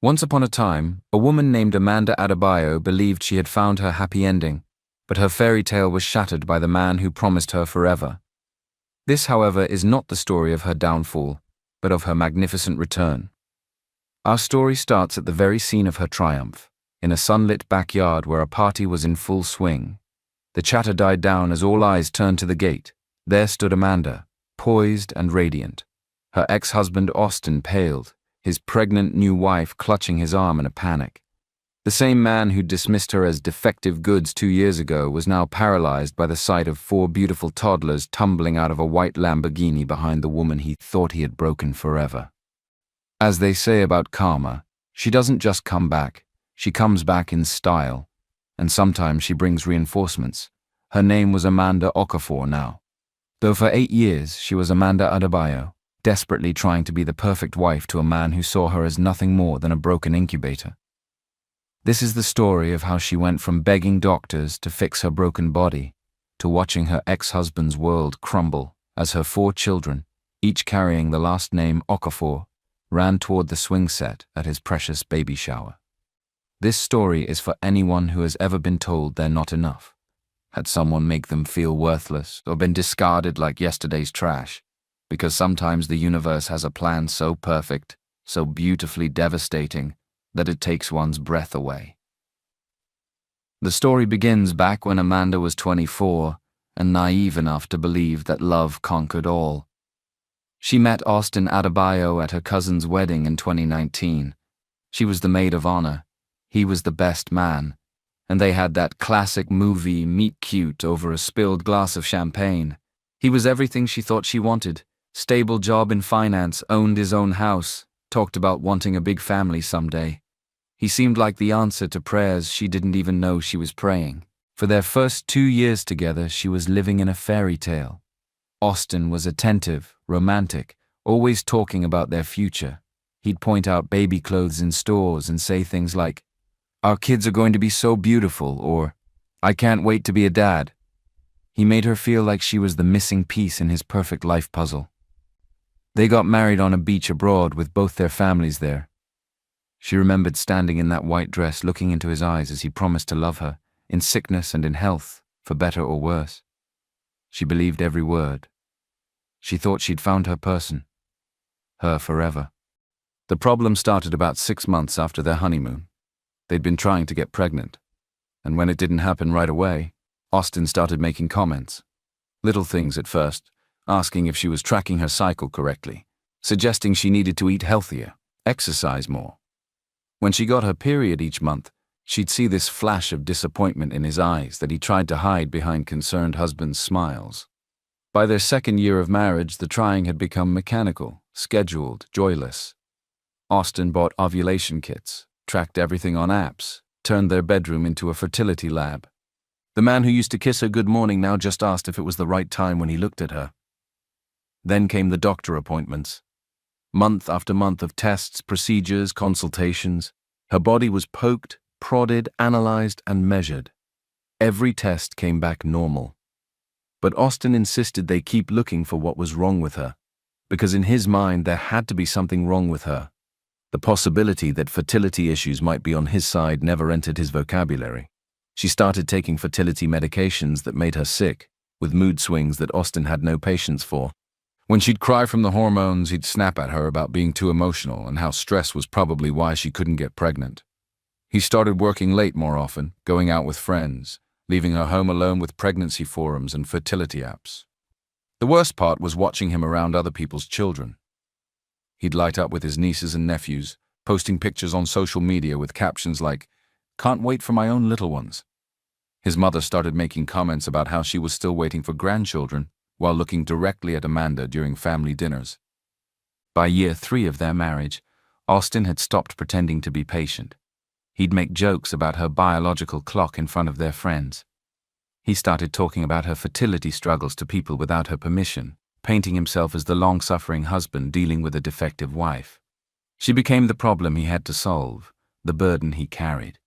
Once upon a time, a woman named Amanda Adebayo believed she had found her happy ending, but her fairy tale was shattered by the man who promised her forever. This, however, is not the story of her downfall, but of her magnificent return. Our story starts at the very scene of her triumph, in a sunlit backyard where a party was in full swing. The chatter died down as all eyes turned to the gate. There stood Amanda, poised and radiant. Her ex-husband Austin paled, his pregnant new wife clutching his arm in a panic. The same man who dismissed her as defective goods 2 years ago was now paralyzed by the sight of 4 beautiful toddlers tumbling out of a white Lamborghini behind the woman he thought he had broken forever. As they say about karma, she doesn't just come back, she comes back in style. And sometimes she brings reinforcements. Her name was Amanda Okafor now. Though for 8 years she was Amanda Adebayo, desperately trying to be the perfect wife to a man who saw her as nothing more than a broken incubator. This is the story of how she went from begging doctors to fix her broken body, to watching her ex-husband's world crumble as her 4 children, each carrying the last name Okafor, ran toward the swing set at his precious baby shower. This story is for anyone who has ever been told they're not enough, had someone make them feel worthless, or been discarded like yesterday's trash, because sometimes the universe has a plan so perfect, so beautifully devastating, that it takes one's breath away. The story begins back when Amanda was 24 and naive enough to believe that love conquered all. She met Austin Adebayo at her cousin's wedding in 2019. She was the maid of honor. He was the best man. And they had that classic movie meet cute over a spilled glass of champagne. He was everything she thought she wanted. Stable job in finance, owned his own house, talked about wanting a big family someday. He seemed like the answer to prayers she didn't even know she was praying. For their first 2 years together, she was living in a fairy tale. Austin was attentive, romantic, always talking about their future. He'd point out baby clothes in stores and say things like, "Our kids are going to be so beautiful," or, "I can't wait to be a dad." He made her feel like she was the missing piece in his perfect life puzzle. They got married on a beach abroad with both their families there. She remembered standing in that white dress looking into his eyes as he promised to love her, in sickness and in health, for better or worse. She believed every word. She thought she'd found her person. Her forever. The problem started about 6 months after their honeymoon. They'd been trying to get pregnant. And when it didn't happen right away, Austin started making comments. Little things at first, asking if she was tracking her cycle correctly, suggesting she needed to eat healthier, exercise more. When she got her period each month, she'd see this flash of disappointment in his eyes that he tried to hide behind concerned husband's smiles. By their 2nd year of marriage, the trying had become mechanical, scheduled, joyless. Austin bought ovulation kits, tracked everything on apps, turned their bedroom into a fertility lab. The man who used to kiss her good morning now just asked if it was the right time when he looked at her. Then came the doctor appointments. Month after month of tests, procedures, consultations. Her body was poked, prodded, analyzed, and measured. Every test came back normal. But Austin insisted they keep looking for what was wrong with her, because in his mind there had to be something wrong with her. The possibility that fertility issues might be on his side never entered his vocabulary. She started taking fertility medications that made her sick, with mood swings that Austin had no patience for. When she'd cry from the hormones, he'd snap at her about being too emotional and how stress was probably why she couldn't get pregnant. He started working late more often, going out with friends, leaving her home alone with pregnancy forums and fertility apps. The worst part was watching him around other people's children. He'd light up with his nieces and nephews, posting pictures on social media with captions like, "Can't wait for my own little ones." His mother started making comments about how she was still waiting for grandchildren, while looking directly at Amanda during family dinners. By year 3 of their marriage, Austin had stopped pretending to be patient. He'd make jokes about her biological clock in front of their friends. He started talking about her fertility struggles to people without her permission, painting himself as the long-suffering husband dealing with a defective wife. She became the problem he had to solve, the burden he carried.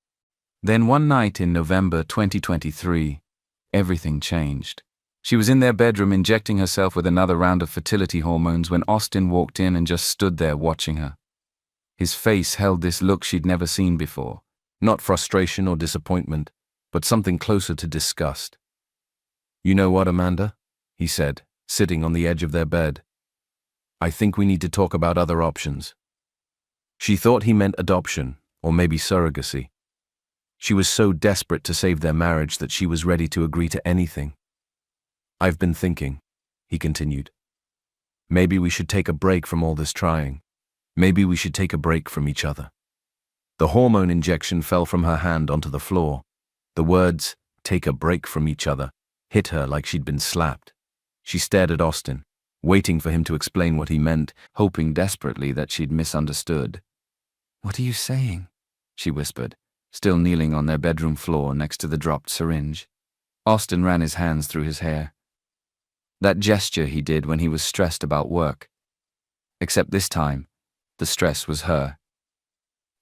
Then one night in November 2023, everything changed. She was in their bedroom injecting herself with another round of fertility hormones when Austin walked in and just stood there watching her. His face held this look she'd never seen before. Not frustration or disappointment, but something closer to disgust. "You know what, Amanda?" he said, sitting on the edge of their bed. "I think we need to talk about other options." She thought he meant adoption, or maybe surrogacy. She was so desperate to save their marriage that she was ready to agree to anything. "I've been thinking," he continued. "Maybe we should take a break from all this trying. Maybe we should take a break from each other." The hormone injection fell from her hand onto the floor. The words, "take a break from each other," hit her like she'd been slapped. She stared at Austin, waiting for him to explain what he meant, hoping desperately that she'd misunderstood. "What are you saying?" she whispered, still kneeling on their bedroom floor next to the dropped syringe. Austin ran his hands through his hair. That gesture he did when he was stressed about work. Except this time, the stress was her.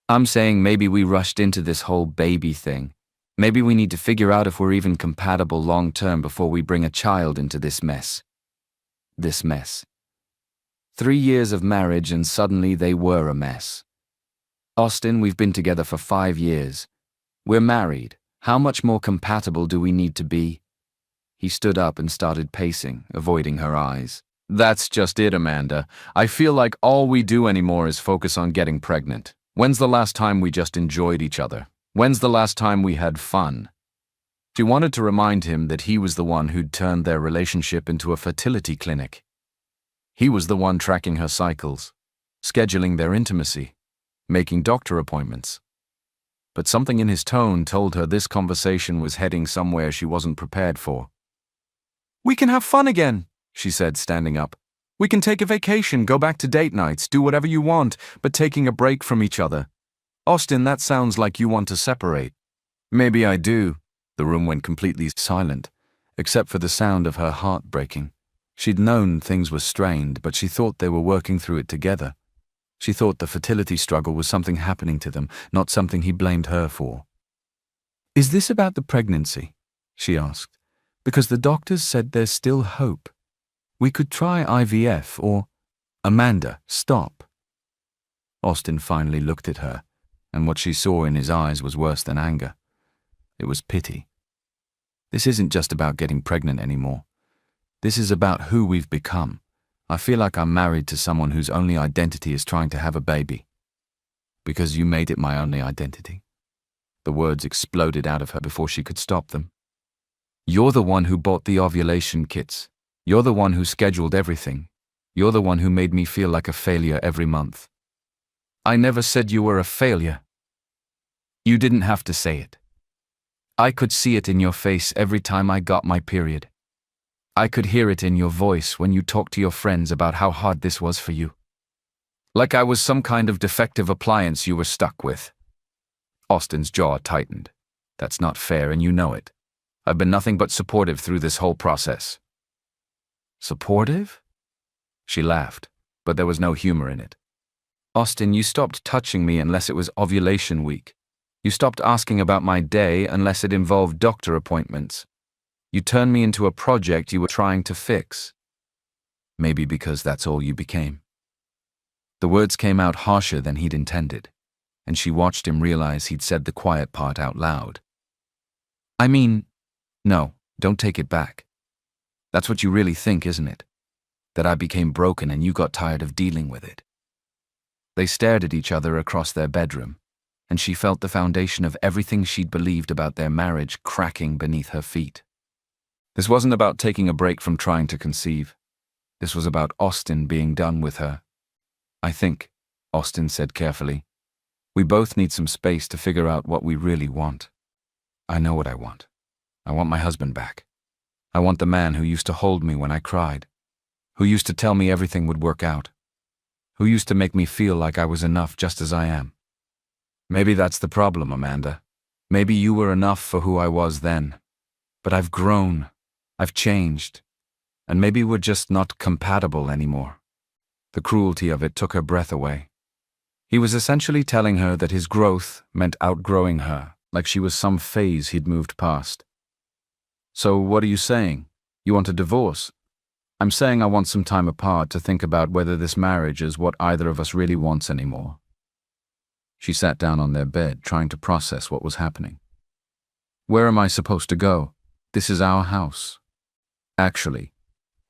"I'm saying maybe we rushed into this whole baby thing. Maybe we need to figure out if we're even compatible long-term before we bring a child into this mess." This mess. 3 years of marriage and suddenly they were a mess. "Austin, we've been together for 5 years. We're married. How much more compatible do we need to be?" He stood up and started pacing, avoiding her eyes. "That's just it, Amanda. I feel like all we do anymore is focus on getting pregnant. When's the last time we just enjoyed each other? When's the last time we had fun?" She wanted to remind him that he was the one who'd turned their relationship into a fertility clinic. He was the one tracking her cycles, scheduling their intimacy, making doctor appointments. But something in his tone told her this conversation was heading somewhere she wasn't prepared for. "We can have fun again," she said, standing up. "We can take a vacation, go back to date nights, do whatever you want, but taking a break from each other. Austin, that sounds like you want to separate." "Maybe I do." The room went completely silent, except for the sound of her heart breaking. She'd known things were strained, but she thought they were working through it together. She thought the fertility struggle was something happening to them, not something he blamed her for. "Is this about the pregnancy?" she asked. "Because the doctors said there's still hope. We could try IVF or—" "Amanda, stop." Austin finally looked at her, and what she saw in his eyes was worse than anger. It was pity. "This isn't just about getting pregnant anymore. This is about who we've become. I feel like I'm married to someone whose only identity is trying to have a baby." "Because you made it my only identity." The words exploded out of her before she could stop them. "You're the one who bought the ovulation kits. You're the one who scheduled everything. You're the one who made me feel like a failure every month." "I never said you were a failure." "You didn't have to say it. I could see it in your face every time I got my period. I could hear it in your voice when you talked to your friends about how hard this was for you. Like I was some kind of defective appliance you were stuck with." Austin's jaw tightened. "That's not fair, and you know it. I've been nothing but supportive through this whole process." "Supportive?" She laughed, but there was no humor in it. "Austin, you stopped touching me unless it was ovulation week. You stopped asking about my day unless it involved doctor appointments. You turned me into a project you were trying to fix." Maybe because that's all you became. The words came out harsher than he'd intended, and she watched him realize he'd said the quiet part out loud. "I mean, no, don't take it back. That's what you really think, isn't it? That I became broken and you got tired of dealing with it." They stared at each other across their bedroom, and she felt the foundation of everything she'd believed about their marriage cracking beneath her feet. This wasn't about taking a break from trying to conceive. This was about Austin being done with her. "I think," Austin said carefully, "we both need some space to figure out what we really want. I know what I want. I want my husband back. I want the man who used to hold me when I cried, who used to tell me everything would work out, who used to make me feel like I was enough just as I am. Maybe that's the problem, Amanda. Maybe you were enough for who I was then. But I've grown. I've changed. And maybe we're just not compatible anymore." The cruelty of it took her breath away. He was essentially telling her that his growth meant outgrowing her, like she was some phase he'd moved past. "So what are you saying? You want a divorce?" "I'm saying I want some time apart to think about whether this marriage is what either of us really wants anymore." She sat down on their bed, trying to process what was happening. "Where am I supposed to go? This is our house." "Actually,"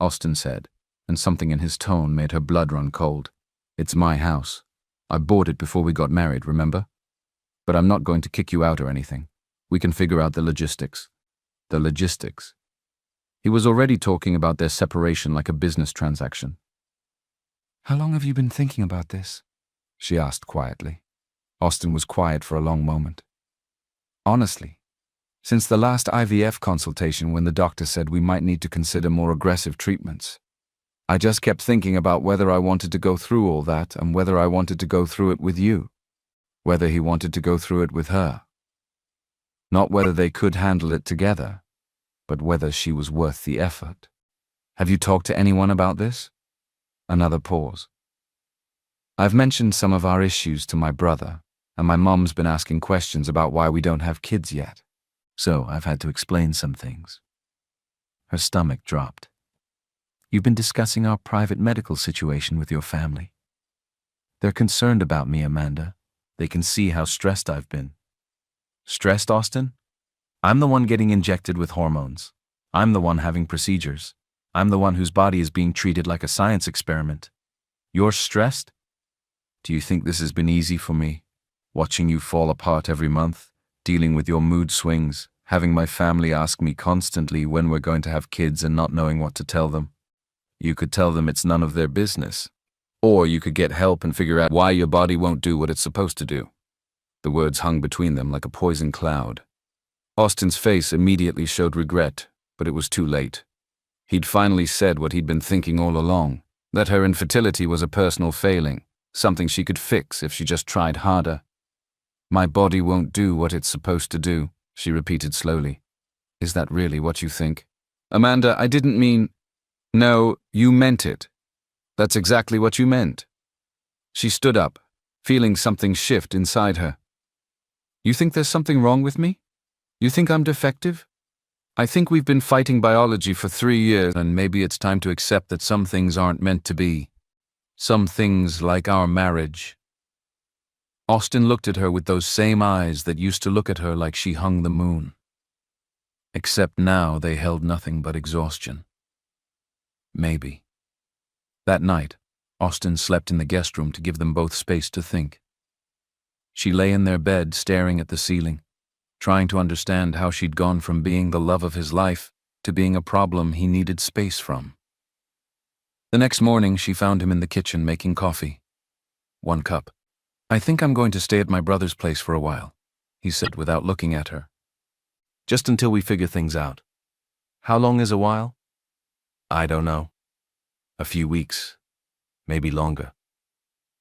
Austin said, and something in his tone made her blood run cold. "It's my house. I bought it before we got married, remember? But I'm not going to kick you out or anything. We can figure out the logistics." The logistics. He was already talking about their separation like a business transaction. "How long have you been thinking about this?" she asked quietly. Austin was quiet for a long moment. "Honestly, since the last IVF consultation when the doctor said we might need to consider more aggressive treatments. I just kept thinking about whether I wanted to go through all that and whether I wanted to go through it with you. Whether he wanted to go through it with her. Not whether they could handle it together, but whether she was worth the effort. Have you talked to anyone about this?" Another pause. "I've mentioned some of our issues to my brother, and my mom's been asking questions about why we don't have kids yet. So I've had to explain some things." Her stomach dropped. "You've been discussing our private medical situation with your family. They're concerned about me, Amanda. They can see how stressed I've been." "Stressed, Austin? I'm the one getting injected with hormones. I'm the one having procedures. I'm the one whose body is being treated like a science experiment. You're stressed? Do you think this has been easy for me? Watching you fall apart every month, dealing with your mood swings, having my family ask me constantly when we're going to have kids and not knowing what to tell them. You could tell them it's none of their business. Or you could get help and figure out why your body won't do what it's supposed to do." The words hung between them like a poison cloud. Austin's face immediately showed regret, but it was too late. He'd finally said what he'd been thinking all along, that her infertility was a personal failing, something she could fix if she just tried harder. "My body won't do what it's supposed to do," she repeated slowly. "Is that really what you think?" "Amanda, I didn't mean—" "No, you meant it. That's exactly what you meant." She stood up, feeling something shift inside her. "You think there's something wrong with me? You think I'm defective? I think we've been fighting biology for 3 years, and maybe it's time to accept that some things aren't meant to be. Some things, like our marriage." Austin looked at her with those same eyes that used to look at her like she hung the moon. Except now they held nothing but exhaustion. Maybe. That night, Austin slept in the guest room to give them both space to think. She lay in their bed staring at the ceiling, trying to understand how she'd gone from being the love of his life to being a problem he needed space from. The next morning, she found him in the kitchen making coffee. 1 cup. "I think I'm going to stay at my brother's place for a while," he said without looking at her. "Just until we figure things out." "How long is a while?" "I don't know. A few weeks. Maybe longer."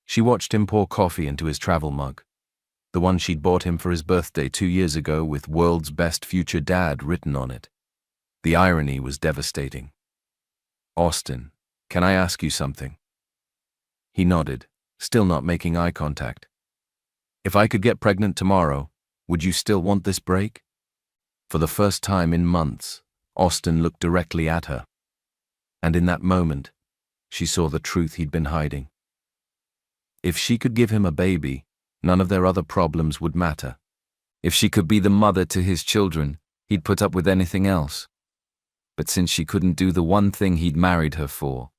She watched him pour coffee into his travel mug, the one she'd bought him for his birthday 2 years ago with "World's Best Future Dad" written on it. The irony was devastating. "Austin, can I ask you something?" He nodded, still not making eye contact. "If I could get pregnant tomorrow, would you still want this break?" For the first time in months, Austin looked directly at her. And in that moment, she saw the truth he'd been hiding. If she could give him a baby, none of their other problems would matter. If she could be the mother to his children, he'd put up with anything else. But since she couldn't do the one thing he'd married her for,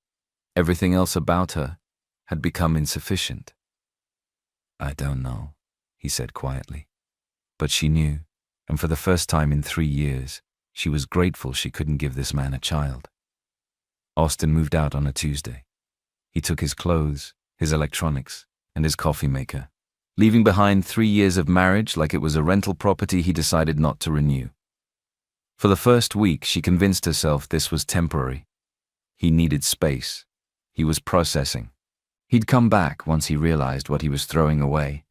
everything else about her had become insufficient. "I don't know," he said quietly. But she knew, and for the first time in 3 years, she was grateful she couldn't give this man a child. Austin moved out on a Tuesday. He took his clothes, his electronics, and his coffee maker, leaving behind 3 years of marriage like it was a rental property he decided not to renew. For the first week, she convinced herself this was temporary. He needed space. He was processing. He'd come back once he realized what he was throwing away.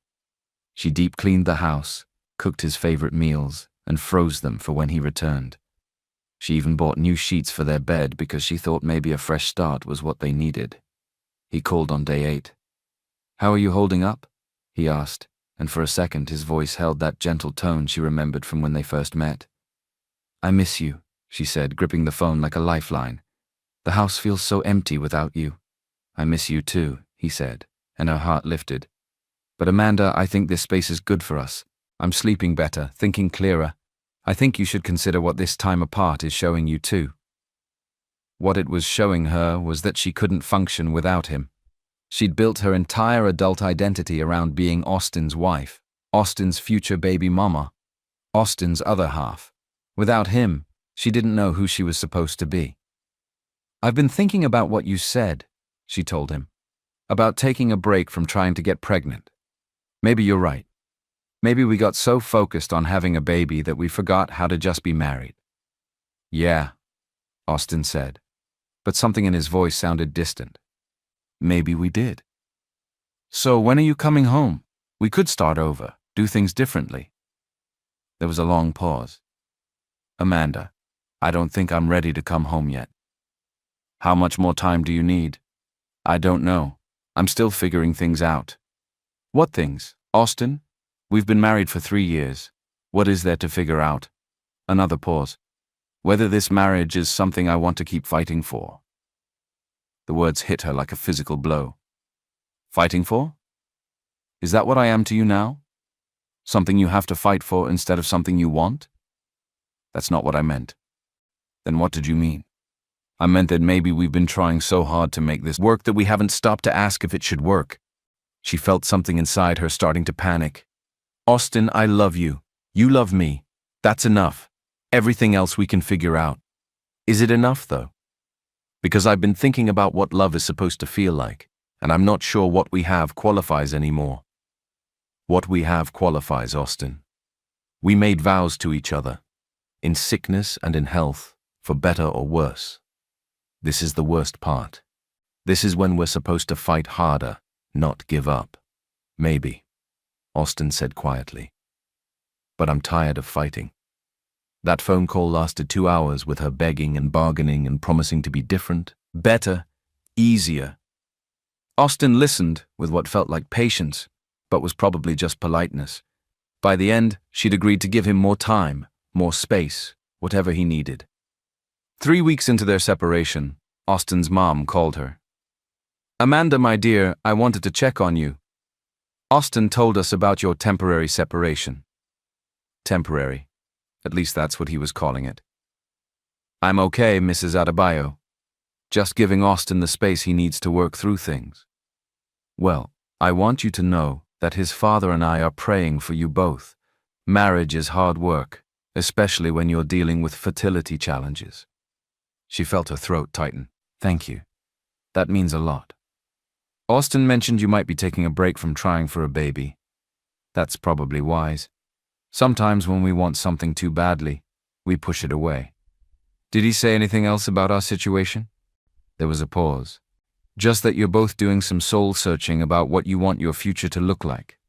She deep-cleaned the house, cooked his favorite meals, and froze them for when he returned. She even bought new sheets for their bed because she thought maybe a fresh start was what they needed. He called on day 8. "How are you holding up?" he asked, and for a second his voice held that gentle tone she remembered from when they first met. "I miss you," she said, gripping the phone like a lifeline. "The house feels so empty without you." "I miss you too," he said, and her heart lifted. But Amanda, I think this space is good for us. I'm sleeping better, thinking clearer. I think you should consider what this time apart is showing you too. What it was showing her was that she couldn't function without him. She'd built her entire adult identity around being Austin's wife, Austin's future baby mama, Austin's other half. Without him, she didn't know who she was supposed to be. I've been thinking about what you said, she told him, about taking a break from trying to get pregnant. Maybe you're right. Maybe we got so focused on having a baby that we forgot how to just be married. Yeah, Austin said, but something in his voice sounded distant. Maybe we did. So when are you coming home? We could start over, do things differently. There was a long pause. Amanda, I don't think I'm ready to come home yet. How much more time do you need? I don't know. I'm still figuring things out. What things, Austin? We've been married for 3 years. What is there to figure out? Another pause. Whether this marriage is something I want to keep fighting for. The words hit her like a physical blow. Fighting for? Is that what I am to you now? Something you have to fight for instead of something you want? That's not what I meant. Then what did you mean? I meant that maybe we've been trying so hard to make this work that we haven't stopped to ask if it should work. She felt something inside her starting to panic. Austin, I love you. You love me. That's enough. Everything else we can figure out. Is it enough, though? Because I've been thinking about what love is supposed to feel like, and I'm not sure what we have qualifies anymore. What we have qualifies, Austin. We made vows to each other, in sickness and in health, for better or worse. This is the worst part. This is when we're supposed to fight harder, not give up. Maybe, Austin said quietly. But I'm tired of fighting. That phone call lasted 2 hours with her begging and bargaining and promising to be different, better, easier. Austin listened with what felt like patience, but was probably just politeness. By the end, she'd agreed to give him more time, more space, whatever he needed. 3 weeks into their separation, Austin's mom called her. Amanda, my dear, I wanted to check on you. Austin told us about your temporary separation. Temporary. At least that's what he was calling it. I'm okay, Mrs. Adebayo. Just giving Austin the space he needs to work through things. Well, I want you to know that his father and I are praying for you both. Marriage is hard work, especially when you're dealing with fertility challenges. She felt her throat tighten. Thank you. That means a lot. Austin mentioned you might be taking a break from trying for a baby. That's probably wise. Sometimes when we want something too badly, we push it away. Did he say anything else about our situation? There was a pause. Just that you're both doing some soul-searching about what you want your future to look like.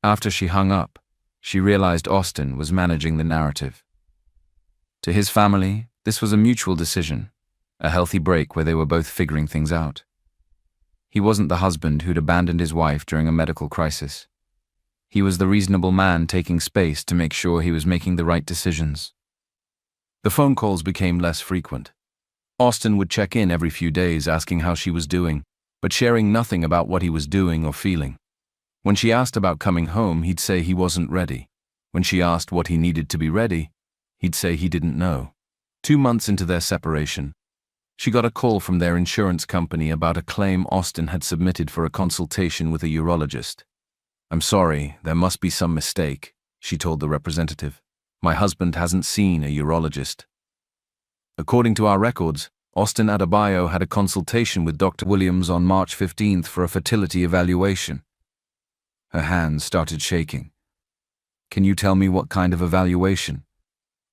After she hung up, she realized Austin was managing the narrative. To his family, this was a mutual decision, a healthy break where they were both figuring things out. He wasn't the husband who'd abandoned his wife during a medical crisis. He was the reasonable man taking space to make sure he was making the right decisions. The phone calls became less frequent. Austin would check in every few days asking how she was doing, but sharing nothing about what he was doing or feeling. When she asked about coming home, he'd say he wasn't ready. When she asked what he needed to be ready, he'd say he didn't know. 2 months into their separation, she got a call from their insurance company about a claim Austin had submitted for a consultation with a urologist. I'm sorry, there must be some mistake, she told the representative. My husband hasn't seen a urologist. According to our records, Austin Adebayo had a consultation with Dr. Williams on March 15th for a fertility evaluation. Her hands started shaking. Can you tell me what kind of evaluation?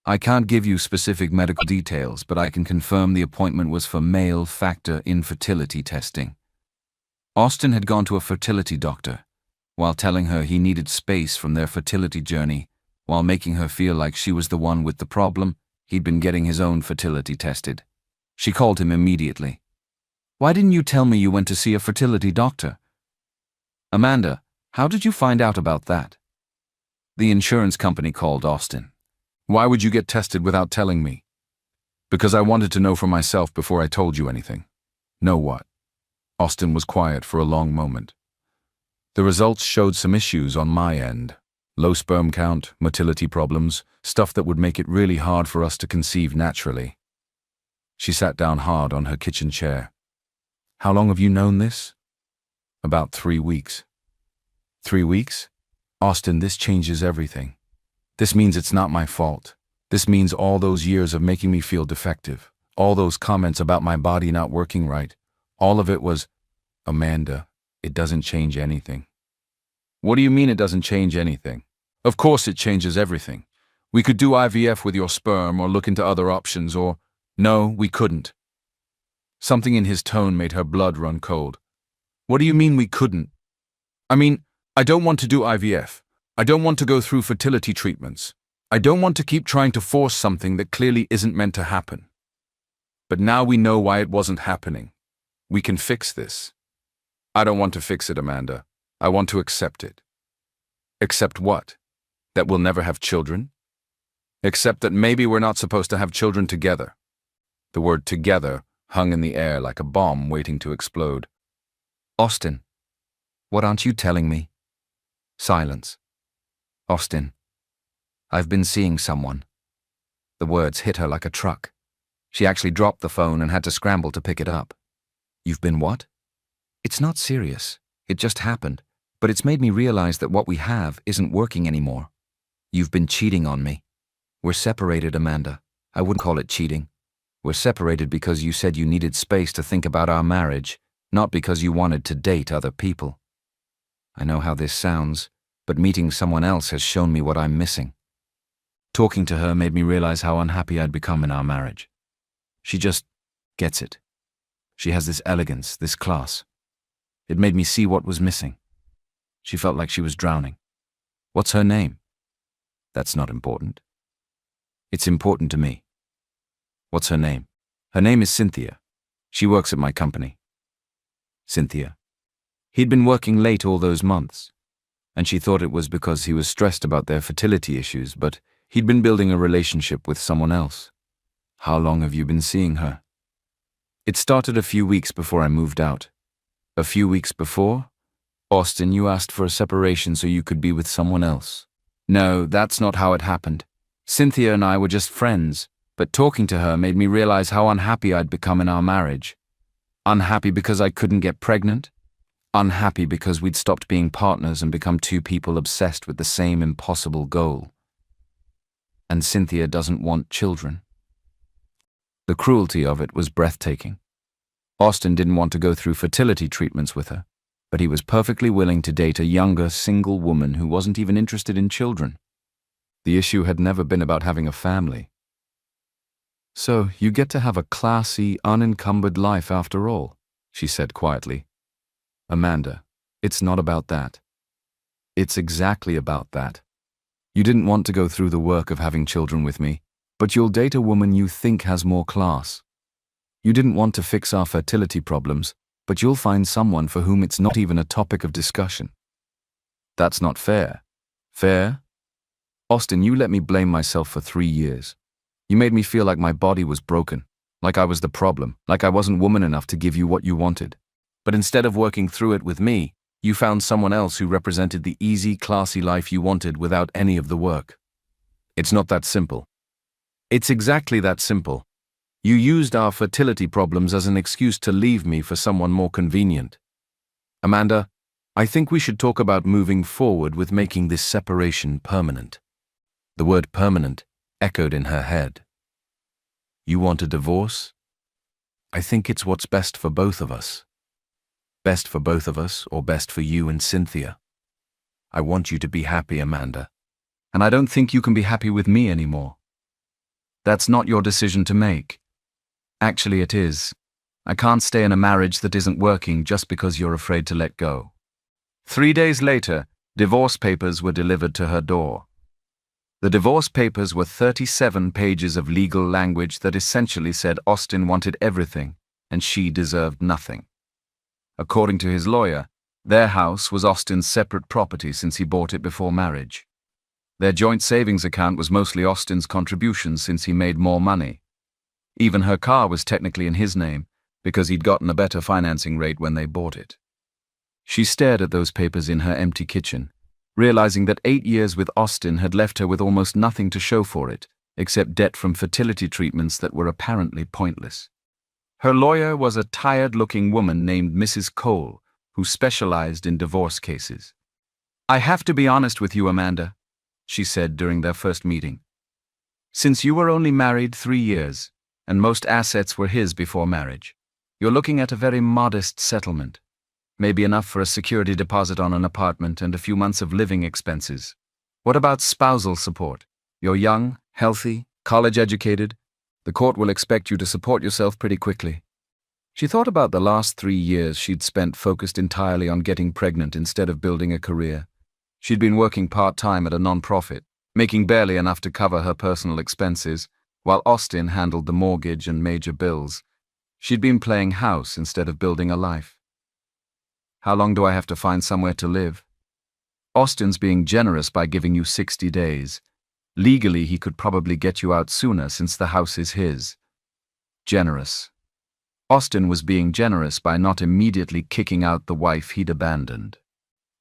I can't give you specific medical details, but I can confirm the appointment was for male factor infertility testing. Austin had gone to a fertility doctor, while telling her he needed space from their fertility journey, while making her feel like she was the one with the problem. He'd been getting his own fertility tested. She called him immediately. Why didn't you tell me you went to see a fertility doctor? Amanda, how did you find out about that? The insurance company called Austin. Why would you get tested without telling me? Because I wanted to know for myself before I told you anything. Know what? Austin was quiet for a long moment. The results showed some issues on my end. Low sperm count, motility problems, stuff that would make it really hard for us to conceive naturally. She sat down hard on her kitchen chair. How long have you known this? About 3 weeks. 3 weeks? Austin, this changes everything. This means it's not my fault. This means all those years of making me feel defective, all those comments about my body not working right, all of it was, Amanda, it doesn't change anything. What do you mean it doesn't change anything? Of course it changes everything. We could do IVF with your sperm or look into other options or, no, we couldn't. Something in his tone made her blood run cold. What do you mean we couldn't? I mean, I don't want to do IVF. I don't want to go through fertility treatments. I don't want to keep trying to force something that clearly isn't meant to happen. But now we know why it wasn't happening. We can fix this. I don't want to fix it, Amanda. I want to accept it. Accept what? That we'll never have children? Accept that maybe we're not supposed to have children together. The word together hung in the air like a bomb waiting to explode. Austin, what aren't you telling me? Silence. Austin, I've been seeing someone. The words hit her like a truck. She actually dropped the phone and had to scramble to pick it up. You've been what? It's not serious. It just happened. But it's made me realize that what we have isn't working anymore. You've been cheating on me. We're separated, Amanda. I wouldn't call it cheating. We're separated because you said you needed space to think about our marriage, not because you wanted to date other people. I know how this sounds, but meeting someone else has shown me what I'm missing. Talking to her made me realize how unhappy I'd become in our marriage. She just gets it. She has this elegance, this class. It made me see what was missing. She felt like she was drowning. What's her name? That's not important. It's important to me. What's her name? Her name is Cynthia. She works at my company. Cynthia. He'd been working late all those months, and she thought it was because he was stressed about their fertility issues, but he'd been building a relationship with someone else. How long have you been seeing her? It started a few weeks before I moved out. A few weeks before? Austin, you asked for a separation so you could be with someone else. No, that's not how it happened. Cynthia and I were just friends, but talking to her made me realize how unhappy I'd become in our marriage. Unhappy because I couldn't get pregnant? Unhappy because we'd stopped being partners and become two people obsessed with the same impossible goal. And Cynthia doesn't want children. The cruelty of it was breathtaking. Austin didn't want to go through fertility treatments with her, but he was perfectly willing to date a younger, single woman who wasn't even interested in children. The issue had never been about having a family. So you get to have a classy, unencumbered life after all, she said quietly. Amanda, it's not about that. It's exactly about that. You didn't want to go through the work of having children with me, but you'll date a woman you think has more class. You didn't want to fix our fertility problems, but you'll find someone for whom it's not even a topic of discussion. That's not fair. Fair? Austin, you let me blame myself for 3 years. You made me feel like my body was broken, like I was the problem, like I wasn't woman enough to give you what you wanted. But instead of working through it with me, you found someone else who represented the easy, classy life you wanted without any of the work. It's not that simple. It's exactly that simple. You used our fertility problems as an excuse to leave me for someone more convenient. Amanda, I think we should talk about moving forward with making this separation permanent. The word permanent echoed in her head. You want a divorce? I think it's what's best for both of us. Best for both of us, or best for you and Cynthia. I want you to be happy, Amanda. And I don't think you can be happy with me anymore. That's not your decision to make. Actually, it is. I can't stay in a marriage that isn't working just because you're afraid to let go. 3 days later, divorce papers were delivered to her door. The divorce papers were 37 pages of legal language that essentially said Austin wanted everything and she deserved nothing. According to his lawyer, their house was Austin's separate property since he bought it before marriage. Their joint savings account was mostly Austin's contributions since he made more money. Even her car was technically in his name because he'd gotten a better financing rate when they bought it. She stared at those papers in her empty kitchen, realizing that 8 years with Austin had left her with almost nothing to show for it, except debt from fertility treatments that were apparently pointless. Her lawyer was a tired-looking woman named Mrs. Cole, who specialized in divorce cases. "I have to be honest with you, Amanda," she said during their first meeting. "Since you were only married 3 years, and most assets were his before marriage, you're looking at a very modest settlement. Maybe enough for a security deposit on an apartment and a few months of living expenses. What about spousal support? You're young, healthy, college-educated. The court will expect you to support yourself pretty quickly." She thought about the last 3 years she'd spent focused entirely on getting pregnant instead of building a career. She'd been working part-time at a non-profit, making barely enough to cover her personal expenses, while Austin handled the mortgage and major bills. She'd been playing house instead of building a life. "How long do I have to find somewhere to live?" "Austin's being generous by giving you 60 days. Legally, he could probably get you out sooner since the house is his." Generous. Austin was being generous by not immediately kicking out the wife he'd abandoned.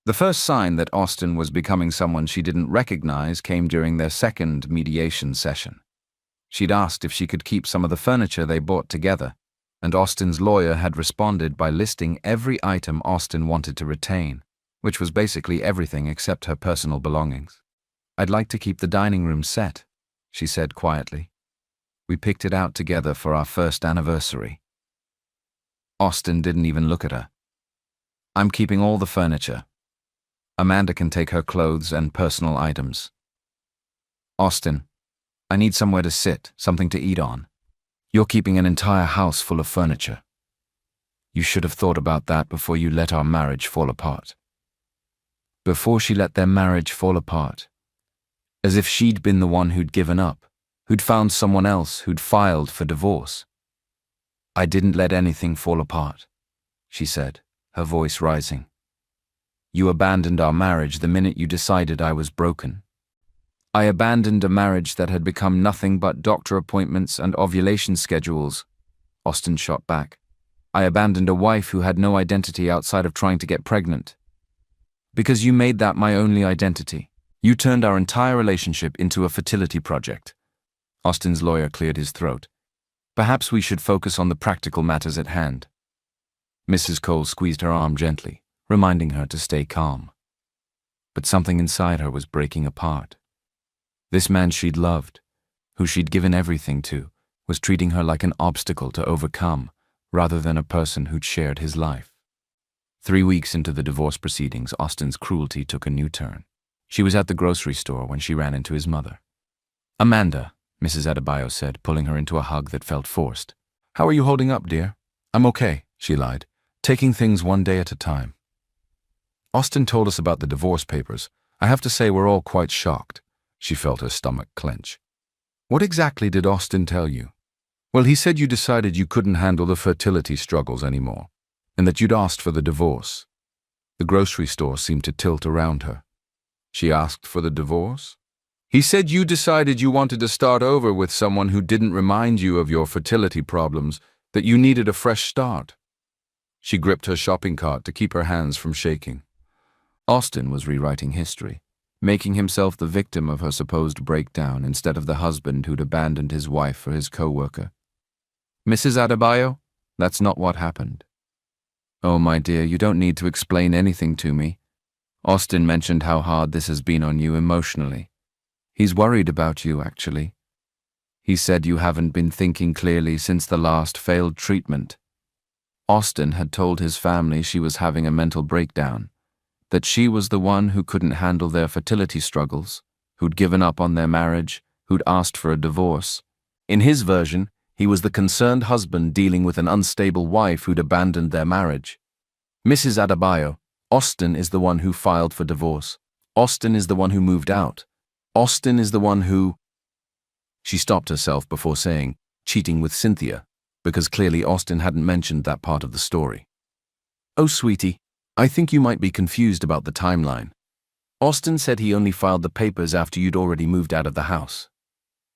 The first sign that Austin was becoming someone she didn't recognize came during their second mediation session. She'd asked if she could keep some of the furniture they bought together, and Austin's lawyer had responded by listing every item Austin wanted to retain, which was basically everything except her personal belongings. "I'd like to keep the dining room set," she said quietly. "We picked it out together for our first anniversary." Austin didn't even look at her. "I'm keeping all the furniture. Amanda can take her clothes and personal items." "Austin, I need somewhere to sit, something to eat on. You're keeping an entire house full of furniture. You should have thought about that before you let our marriage fall apart." Before she let their marriage fall apart. As if she'd been the one who'd given up, who'd found someone else, who'd filed for divorce. "I didn't let anything fall apart," she said, her voice rising. "You abandoned our marriage the minute you decided I was broken." "I abandoned a marriage that had become nothing but doctor appointments and ovulation schedules," Austin shot back. "I abandoned a wife who had no identity outside of trying to get pregnant. Because you made that my only identity. You turned our entire relationship into a fertility project." Austin's lawyer cleared his throat. "Perhaps we should focus on the practical matters at hand." Mrs. Cole squeezed her arm gently, reminding her to stay calm. But something inside her was breaking apart. This man she'd loved, who she'd given everything to, was treating her like an obstacle to overcome, rather than a person who'd shared his life. 3 weeks into the divorce proceedings, Austin's cruelty took a new turn. She was at the grocery store when she ran into his mother. "Amanda," Mrs. Adebayo said, pulling her into a hug that felt forced. "How are you holding up, dear?" "I'm okay," she lied, "taking things one day at a time." "Austin told us about the divorce papers. I have to say we're all quite shocked." She felt her stomach clench. "What exactly did Austin tell you?" "Well, he said you decided you couldn't handle the fertility struggles anymore, and that you'd asked for the divorce." The grocery store seemed to tilt around her. "She asked for the divorce?" "He said you decided you wanted to start over with someone who didn't remind you of your fertility problems, that you needed a fresh start." She gripped her shopping cart to keep her hands from shaking. Austin was rewriting history, making himself the victim of her supposed breakdown instead of the husband who'd abandoned his wife for his co-worker. "Mrs. Adebayo, that's not what happened." "Oh, my dear, you don't need to explain anything to me. Austin mentioned how hard this has been on you emotionally. He's worried about you, actually. He said you haven't been thinking clearly since the last failed treatment." Austin had told his family she was having a mental breakdown, that she was the one who couldn't handle their fertility struggles, who'd given up on their marriage, who'd asked for a divorce. In his version, he was the concerned husband dealing with an unstable wife who'd abandoned their marriage. "Mrs. Adebayo, Austin is the one who filed for divorce. Austin is the one who moved out. Austin is the one who—" She stopped herself before saying, "cheating with Cynthia," because clearly Austin hadn't mentioned that part of the story. "Oh, sweetie, I think you might be confused about the timeline. Austin said he only filed the papers after you'd already moved out of the house."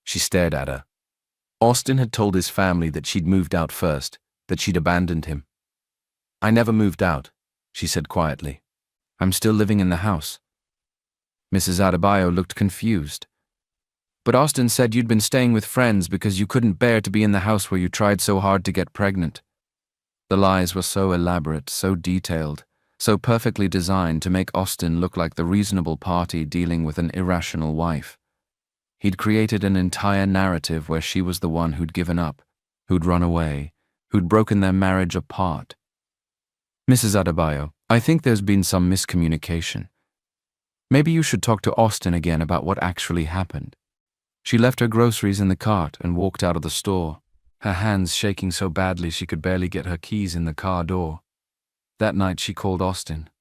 She stared at her. Austin had told his family that she'd moved out first, that she'd abandoned him. "I never moved out," she said quietly. I'm still living in the house. Mrs. Adebayo looked confused. But Austin said you'd been staying with friends because you couldn't bear to be in the house where you tried so hard to get pregnant. The lies were so elaborate, so detailed, so perfectly designed to make Austin look like the reasonable party dealing with an irrational wife. He'd created an entire narrative where she was the one who'd given up, who'd run away, who'd broken their marriage apart. Mrs. Adebayo, I think there's been some miscommunication. Maybe you should talk to Austin again about what actually happened. She left her groceries in the cart and walked out of the store, her hands shaking so badly she could barely get her keys in the car door. That night she called Austin.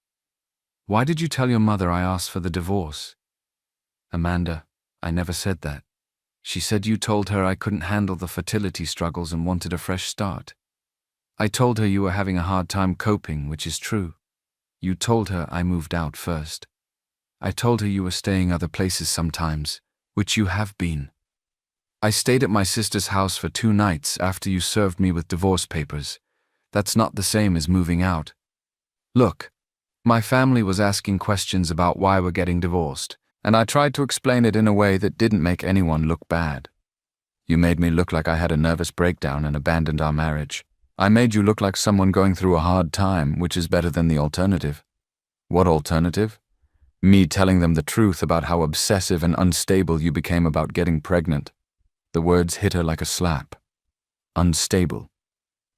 Why did you tell your mother I asked for the divorce? Amanda, I never said that. She said you told her I couldn't handle the fertility struggles and wanted a fresh start. I told her you were having a hard time coping, which is true. You told her I moved out first. I told her you were staying other places sometimes, which you have been. I stayed at my sister's house for 2 nights after you served me with divorce papers. That's not the same as moving out. Look, my family was asking questions about why we're getting divorced, and I tried to explain it in a way that didn't make anyone look bad. You made me look like I had a nervous breakdown and abandoned our marriage. I made you look like someone going through a hard time, which is better than the alternative. What alternative? Me telling them the truth about how obsessive and unstable you became about getting pregnant. The words hit her like a slap. Unstable.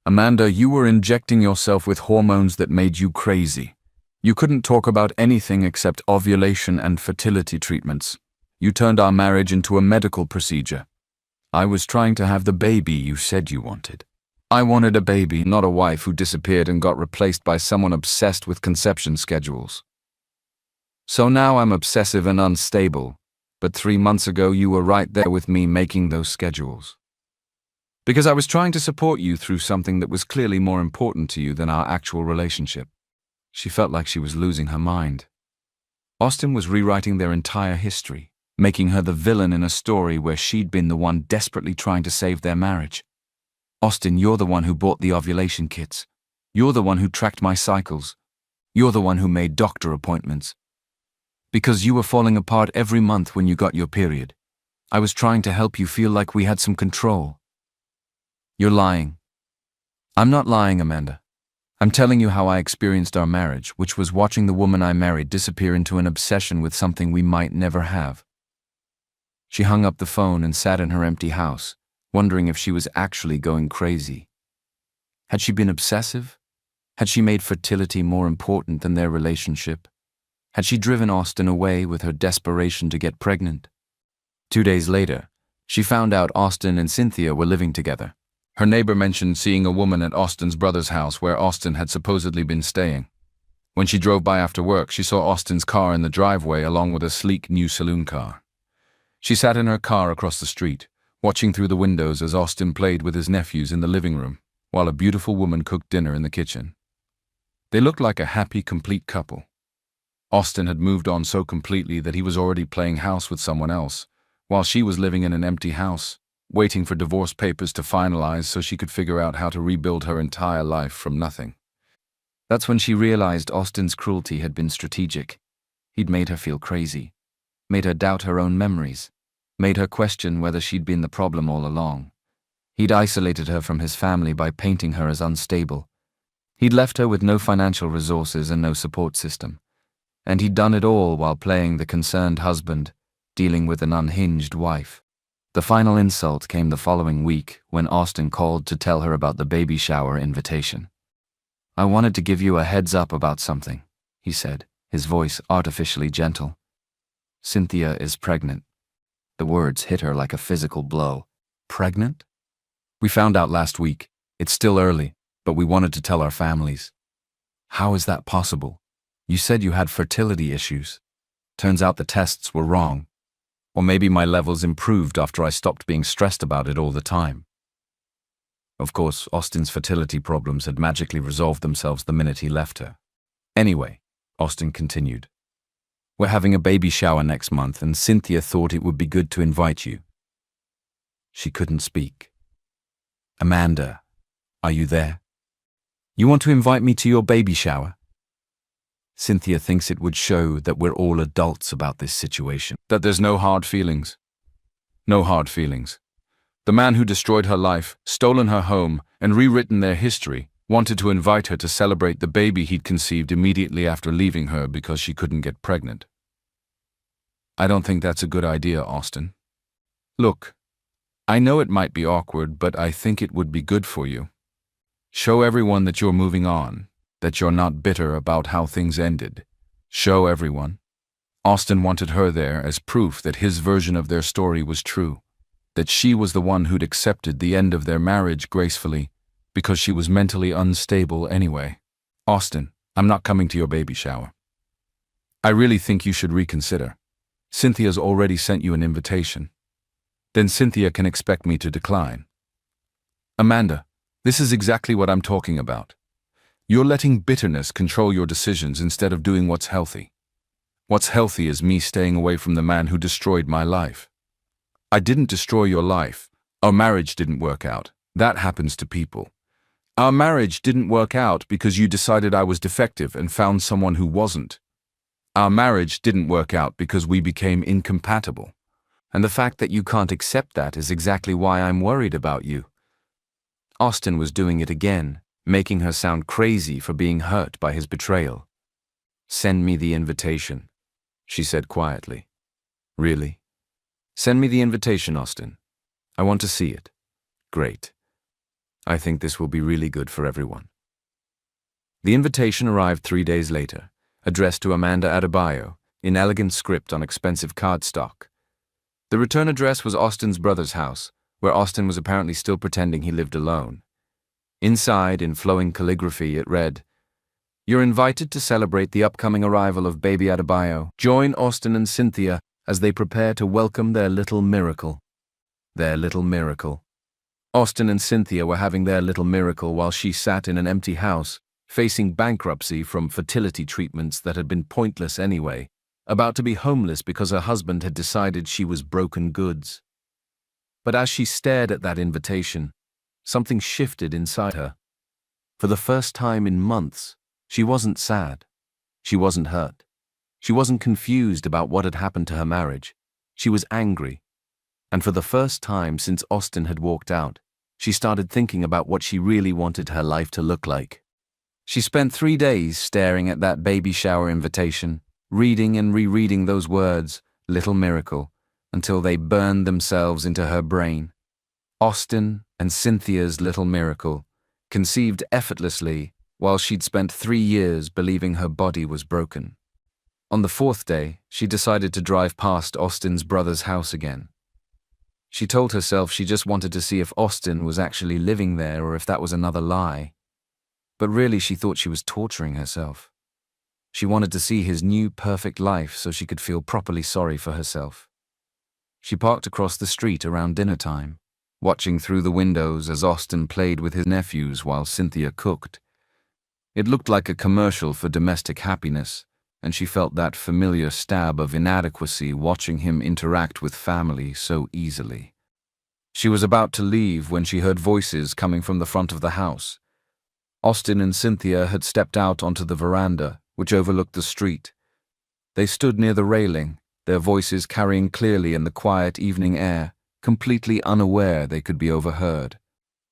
Amanda, you were injecting yourself with hormones that made you crazy. You couldn't talk about anything except ovulation and fertility treatments. You turned our marriage into a medical procedure. I was trying to have the baby you said you wanted. I wanted a baby, not a wife who disappeared and got replaced by someone obsessed with conception schedules. So now I'm obsessive and unstable, but 3 months ago you were right there with me making those schedules. Because I was trying to support you through something that was clearly more important to you than our actual relationship. She felt like she was losing her mind. Austin was rewriting their entire history, making her the villain in a story where she'd been the one desperately trying to save their marriage. Austin, you're the one who bought the ovulation kits. You're the one who tracked my cycles. You're the one who made doctor appointments. Because you were falling apart every month when you got your period. I was trying to help you feel like we had some control. You're lying. I'm not lying, Amanda. I'm telling you how I experienced our marriage, which was watching the woman I married disappear into an obsession with something we might never have. She hung up the phone and sat in her empty house, wondering if she was actually going crazy. Had she been obsessive? Had she made fertility more important than their relationship? Had she driven Austin away with her desperation to get pregnant? 2 days later, she found out Austin and Cynthia were living together. Her neighbor mentioned seeing a woman at Austin's brother's house where Austin had supposedly been staying. When she drove by after work, she saw Austin's car in the driveway along with a sleek new saloon car. She sat in her car across the street, watching through the windows as Austin played with his nephews in the living room, while a beautiful woman cooked dinner in the kitchen. They looked like a happy, complete couple. Austin had moved on so completely that he was already playing house with someone else, while she was living in an empty house, waiting for divorce papers to finalize so she could figure out how to rebuild her entire life from nothing. That's when she realized Austin's cruelty had been strategic. He'd made her feel crazy, made her doubt her own memories, made her question whether she'd been the problem all along. He'd isolated her from his family by painting her as unstable. He'd left her with no financial resources and no support system. And he'd done it all while playing the concerned husband, dealing with an unhinged wife. The final insult came the following week when Austin called to tell her about the baby shower invitation. I wanted to give you a heads up about something, he said, his voice artificially gentle. Cynthia is pregnant. The words hit her like a physical blow. Pregnant? We found out last week. It's still early, but we wanted to tell our families. How is that possible? You said you had fertility issues. Turns out the tests were wrong. Or maybe my levels improved after I stopped being stressed about it all the time. Of course, Austin's fertility problems had magically resolved themselves the minute he left her. Anyway, Austin continued, we're having a baby shower next month and Cynthia thought it would be good to invite you. She couldn't speak. Amanda, are you there? You want to invite me to your baby shower? Cynthia thinks it would show that we're all adults about this situation. That there's no hard feelings. No hard feelings. The man who destroyed her life, stolen her home, and rewritten their history wanted to invite her to celebrate the baby he'd conceived immediately after leaving her because she couldn't get pregnant. I don't think that's a good idea, Austin. Look, I know it might be awkward, but I think it would be good for you. Show everyone that you're moving on, that you're not bitter about how things ended. Show everyone. Austin wanted her there as proof that his version of their story was true, that she was the one who'd accepted the end of their marriage gracefully because she was mentally unstable anyway. Austin, I'm not coming to your baby shower. I really think you should reconsider. Cynthia's already sent you an invitation. Then Cynthia can expect me to decline. Amanda, this is exactly what I'm talking about. You're letting bitterness control your decisions instead of doing what's healthy. What's healthy is me staying away from the man who destroyed my life. I didn't destroy your life. Our marriage didn't work out. That happens to people. Our marriage didn't work out because you decided I was defective and found someone who wasn't. Our marriage didn't work out because we became incompatible. And the fact that you can't accept that is exactly why I'm worried about you. Austin was doing it again, making her sound crazy for being hurt by his betrayal. Send me the invitation, she said quietly. Really? Send me the invitation, Austin. I want to see it. Great. I think this will be really good for everyone. The invitation arrived 3 days later, addressed to Amanda Adebayo, in elegant script on expensive cardstock. The return address was Austin's brother's house, where Austin was apparently still pretending he lived alone. Inside, in flowing calligraphy, it read, "You're invited to celebrate the upcoming arrival of baby Adebayo. Join Austin and Cynthia as they prepare to welcome their little miracle." Their little miracle. Austin and Cynthia were having their little miracle while she sat in an empty house, facing bankruptcy from fertility treatments that had been pointless anyway, about to be homeless because her husband had decided she was broken goods. But as she stared at that invitation, something shifted inside her. For the first time in months, she wasn't sad. She wasn't hurt. She wasn't confused about what had happened to her marriage. She was angry. And for the first time since Austin had walked out, she started thinking about what she really wanted her life to look like. She spent 3 days staring at that baby shower invitation, reading and rereading those words, little miracle, until they burned themselves into her brain. Austin and Cynthia's little miracle, conceived effortlessly while she'd spent 3 years believing her body was broken. On the 4th day, she decided to drive past Austin's brother's house again. She told herself she just wanted to see if Austin was actually living there or if that was another lie. But really she thought she was torturing herself. She wanted to see his new perfect life so she could feel properly sorry for herself. She parked across the street around dinner time, watching through the windows as Austin played with his nephews while Cynthia cooked. It looked like a commercial for domestic happiness, and she felt that familiar stab of inadequacy watching him interact with family so easily. She was about to leave when she heard voices coming from the front of the house. Austin and Cynthia had stepped out onto the veranda, which overlooked the street. They stood near the railing, their voices carrying clearly in the quiet evening air, completely unaware they could be overheard.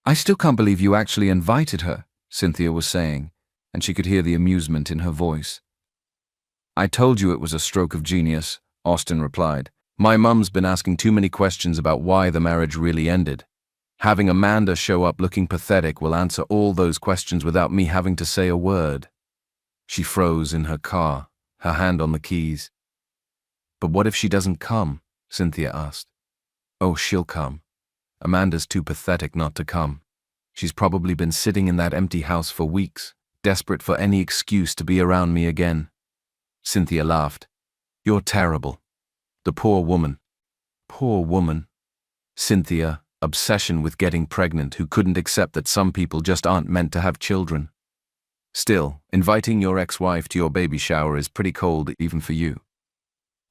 "I still can't believe you actually invited her," Cynthia was saying, and she could hear the amusement in her voice. "I told you it was a stroke of genius," Austin replied. "My mum's been asking too many questions about why the marriage really ended. Having Amanda show up looking pathetic will answer all those questions without me having to say a word." She froze in her car, her hand on the keys. "But what if she doesn't come?" Cynthia asked. "Oh, she'll come. Amanda's too pathetic not to come. She's probably been sitting in that empty house for weeks, desperate for any excuse to be around me again." Cynthia laughed. "You're terrible. The poor woman." Poor woman. Cynthia, obsession with getting pregnant, who couldn't accept that some people just aren't meant to have children. "Still, inviting your ex-wife to your baby shower is pretty cold even for you."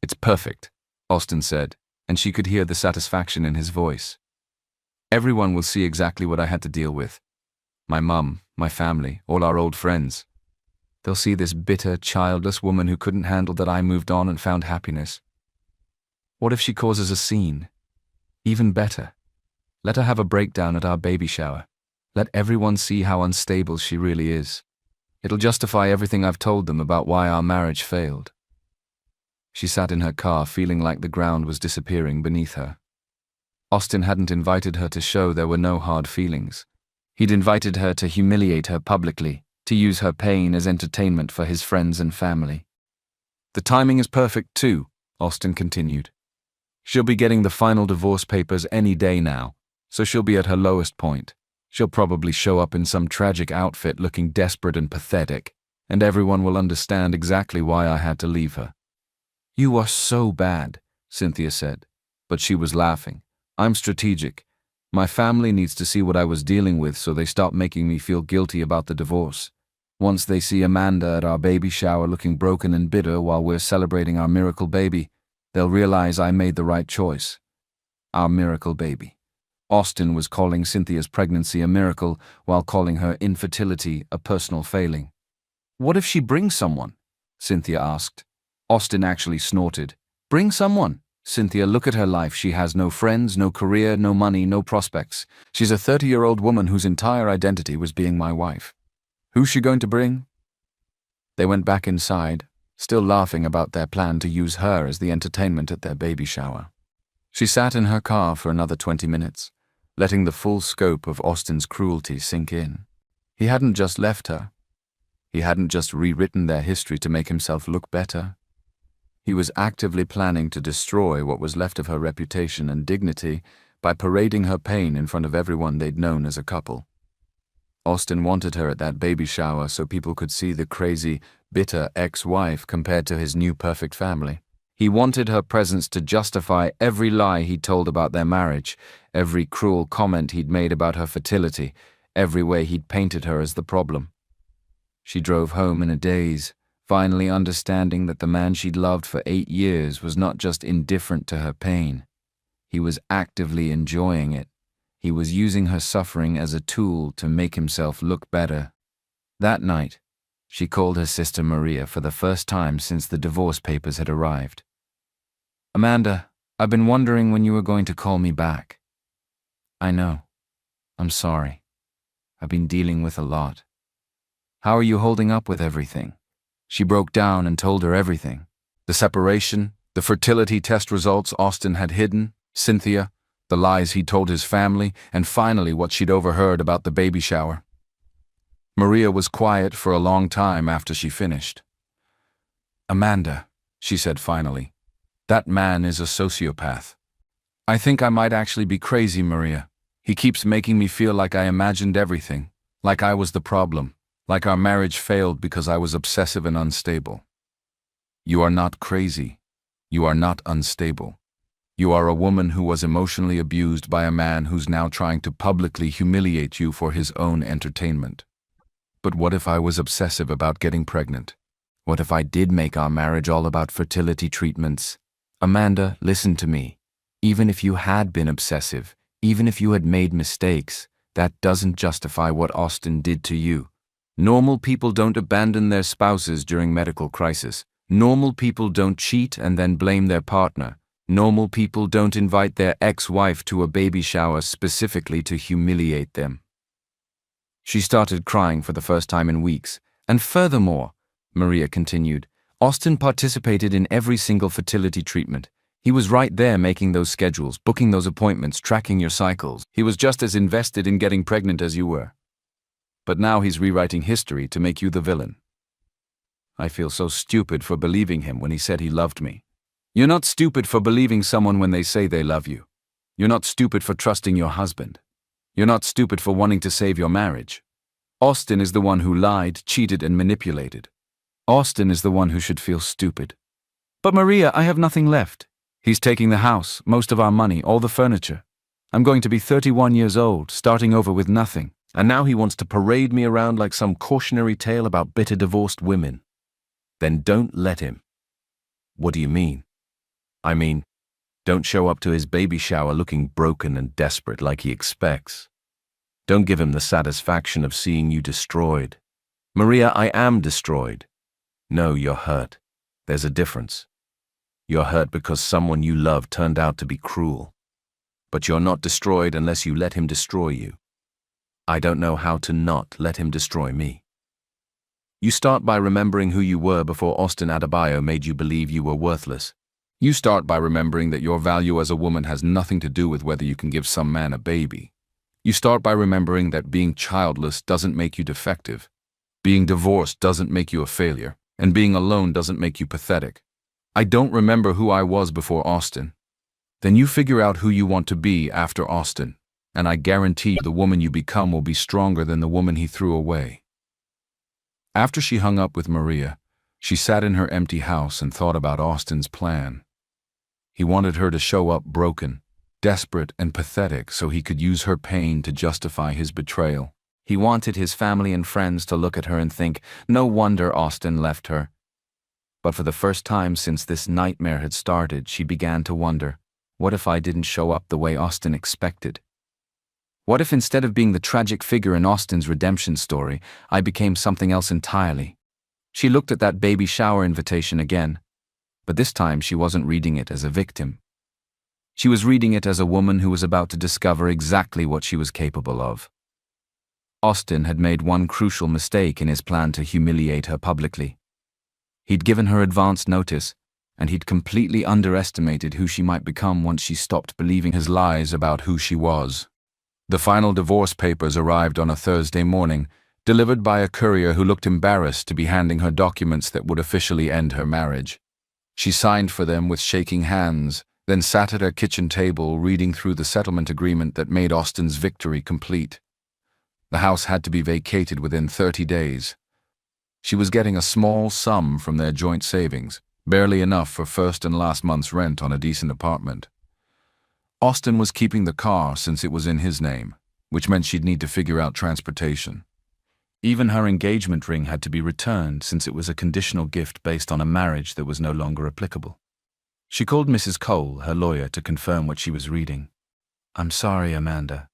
"It's perfect," Austin said, and she could hear the satisfaction in his voice. "Everyone will see exactly what I had to deal with. My mum, my family, all our old friends. They'll see this bitter, childless woman who couldn't handle that I moved on and found happiness. What if she causes a scene? Even better. Let her have a breakdown at our baby shower. Let everyone see how unstable she really is. It'll justify everything I've told them about why our marriage failed. She sat in her car feeling like the ground was disappearing beneath her. Austin hadn't invited her to show there were no hard feelings. He'd invited her to humiliate her publicly, to use her pain as entertainment for his friends and family. The timing is perfect too, Austin continued. She'll be getting the final divorce papers any day now, so she'll be at her lowest point. She'll probably show up in some tragic outfit looking desperate and pathetic, and everyone will understand exactly why I had to leave her. You are so bad, Cynthia said, but she was laughing. I'm strategic. My family needs to see what I was dealing with so they stop making me feel guilty about the divorce. Once they see Amanda at our baby shower looking broken and bitter while we're celebrating our miracle baby, they'll realize I made the right choice. Our miracle baby. Austin was calling Cynthia's pregnancy a miracle while calling her infertility a personal failing. What if she brings someone? Cynthia asked. Austin actually snorted. Bring someone? Cynthia, look at her life. She has no friends, no career, no money, no prospects. She's a 30-year-old woman whose entire identity was being my wife. Who's she going to bring? They went back inside, still laughing about their plan to use her as the entertainment at their baby shower. She sat in her car for another 20 minutes, letting the full scope of Austin's cruelty sink in. He hadn't just left her. He hadn't just rewritten their history to make himself look better. He was actively planning to destroy what was left of her reputation and dignity by parading her pain in front of everyone they'd known as a couple. Austin wanted her at that baby shower so people could see the crazy, bitter ex-wife compared to his new perfect family. He wanted her presence to justify every lie he'd told about their marriage, every cruel comment he'd made about her fertility, every way he'd painted her as the problem. She drove home in a daze, finally understanding that the man she'd loved for 8 years was not just indifferent to her pain. He was actively enjoying it. He was using her suffering as a tool to make himself look better. That night, she called her sister Maria for the first time since the divorce papers had arrived. Amanda, I've been wondering when you were going to call me back. I know. I'm sorry. I've been dealing with a lot. How are you holding up with everything? She broke down and told her everything. The separation, the fertility test results Austin had hidden, Cynthia, the lies he'd told his family, and finally what she'd overheard about the baby shower. Maria was quiet for a long time after she finished. Amanda, she said finally, that man is a sociopath. I think I might actually be crazy, Maria. He keeps making me feel like I imagined everything, like I was the problem, like our marriage failed because I was obsessive and unstable. You are not crazy. You are not unstable. You are a woman who was emotionally abused by a man who's now trying to publicly humiliate you for his own entertainment. But what if I was obsessive about getting pregnant? What if I did make our marriage all about fertility treatments? Amanda, listen to me. Even if you had been obsessive, even if you had made mistakes, that doesn't justify what Austin did to you. Normal people don't abandon their spouses during medical crisis. Normal people don't cheat and then blame their partner. Normal people don't invite their ex-wife to a baby shower specifically to humiliate them. She started crying for the first time in weeks. And furthermore, Maria continued, Austin participated in every single fertility treatment. He was right there making those schedules, booking those appointments, tracking your cycles. He was just as invested in getting pregnant as you were. But now he's rewriting history to make you the villain. I feel so stupid for believing him when he said he loved me. You're not stupid for believing someone when they say they love you. You're not stupid for trusting your husband. You're not stupid for wanting to save your marriage. Austin is the one who lied, cheated, and manipulated. Austin is the one who should feel stupid. But Maria, I have nothing left. He's taking the house, most of our money, all the furniture. I'm going to be 31 years old, starting over with nothing. And now he wants to parade me around like some cautionary tale about bitter divorced women. Then don't let him. What do you mean? I mean, don't show up to his baby shower looking broken and desperate like he expects. Don't give him the satisfaction of seeing you destroyed. Maria, I am destroyed. No, you're hurt. There's a difference. You're hurt because someone you love turned out to be cruel. But you're not destroyed unless you let him destroy you. I don't know how to not let him destroy me. You start by remembering who you were before Austin Adebayo made you believe you were worthless. You start by remembering that your value as a woman has nothing to do with whether you can give some man a baby. You start by remembering that being childless doesn't make you defective. Being divorced doesn't make you a failure. And being alone doesn't make you pathetic. I don't remember who I was before Austin. Then you figure out who you want to be after Austin, and I guarantee the woman you become will be stronger than the woman he threw away. After she hung up with Maria, she sat in her empty house and thought about Austin's plan. He wanted her to show up broken, desperate, and pathetic so he could use her pain to justify his betrayal. He wanted his family and friends to look at her and think, no wonder Austin left her. But for the first time since this nightmare had started, she began to wonder, what if I didn't show up the way Austin expected? What if instead of being the tragic figure in Austin's redemption story, I became something else entirely? She looked at that baby shower invitation again, but this time she wasn't reading it as a victim. She was reading it as a woman who was about to discover exactly what she was capable of. Austin had made one crucial mistake in his plan to humiliate her publicly. He'd given her advance notice, and he'd completely underestimated who she might become once she stopped believing his lies about who she was. The final divorce papers arrived on a Thursday morning, delivered by a courier who looked embarrassed to be handing her documents that would officially end her marriage. She signed for them with shaking hands, then sat at her kitchen table reading through the settlement agreement that made Austin's victory complete. The house had to be vacated within 30 days. She was getting a small sum from their joint savings, barely enough for first and last month's rent on a decent apartment. Austin was keeping the car since it was in his name, which meant she'd need to figure out transportation. Even her engagement ring had to be returned since it was a conditional gift based on a marriage that was no longer applicable. She called Mrs. Cole, her lawyer, to confirm what she was reading. "I'm sorry, Amanda.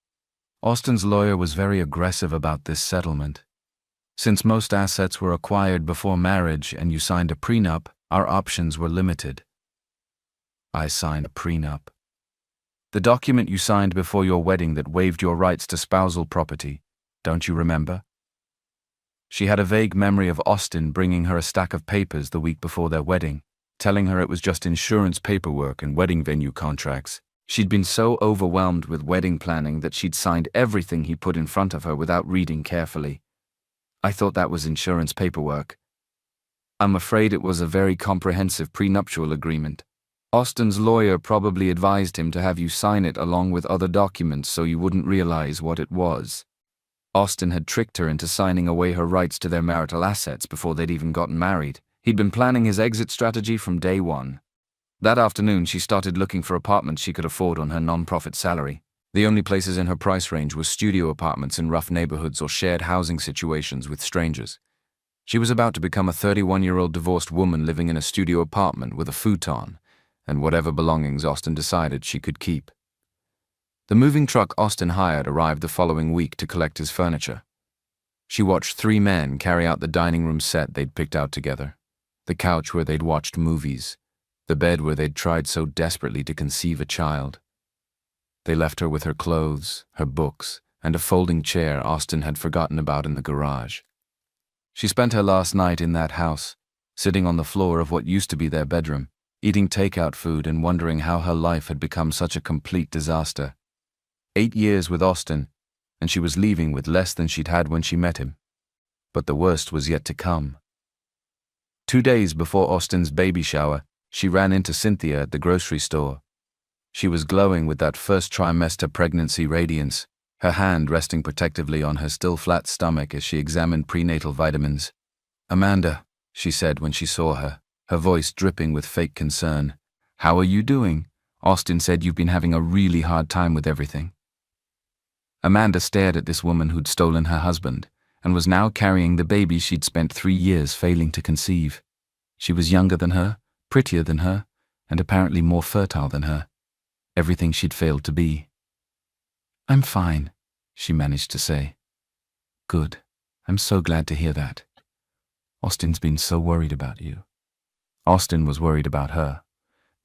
Austin's lawyer was very aggressive about this settlement. Since most assets were acquired before marriage and you signed a prenup, our options were limited." "I signed a prenup." "The document you signed before your wedding that waived your rights to spousal property. Don't you remember?" She had a vague memory of Austin bringing her a stack of papers the week before their wedding, telling her it was just insurance paperwork and wedding venue contracts. She'd been so overwhelmed with wedding planning that she'd signed everything he put in front of her without reading carefully. "I thought that was insurance paperwork." "I'm afraid it was a very comprehensive prenuptial agreement. Austin's lawyer probably advised him to have you sign it along with other documents so you wouldn't realize what it was. Austin had tricked her into signing away her rights to their marital assets before they'd even gotten married. He'd been planning his exit strategy from day one. That afternoon, she started looking for apartments she could afford on her non-profit salary. The only places in her price range were studio apartments in rough neighborhoods or shared housing situations with strangers. She was about to become a 31-year-old divorced woman living in a studio apartment with a futon, and whatever belongings Austin decided she could keep. The moving truck Austin hired arrived the following week to collect his furniture. She watched 3 men carry out the dining room set they'd picked out together, the couch where they'd watched movies, the bed where they'd tried so desperately to conceive a child. They left her with her clothes, her books, and a folding chair Austin had forgotten about in the garage. She spent her last night in that house, sitting on the floor of what used to be their bedroom, eating takeout food and wondering how her life had become such a complete disaster. 8 years with Austin, and she was leaving with less than she'd had when she met him. But the worst was yet to come. 2 days before Austin's baby shower, she ran into Cynthia at the grocery store. She was glowing with that first trimester pregnancy radiance, her hand resting protectively on her still flat stomach as she examined prenatal vitamins. "Amanda," she said when she saw her, her voice dripping with fake concern. "How are you doing? Austin said you've been having a really hard time with everything." Amanda stared at this woman who'd stolen her husband and was now carrying the baby she'd spent 3 years failing to conceive. She was younger than her, prettier than her, and apparently more fertile than her. Everything she'd failed to be. "I'm fine," she managed to say. "Good. I'm so glad to hear that." Austin's been so worried about you. Austin was worried about her.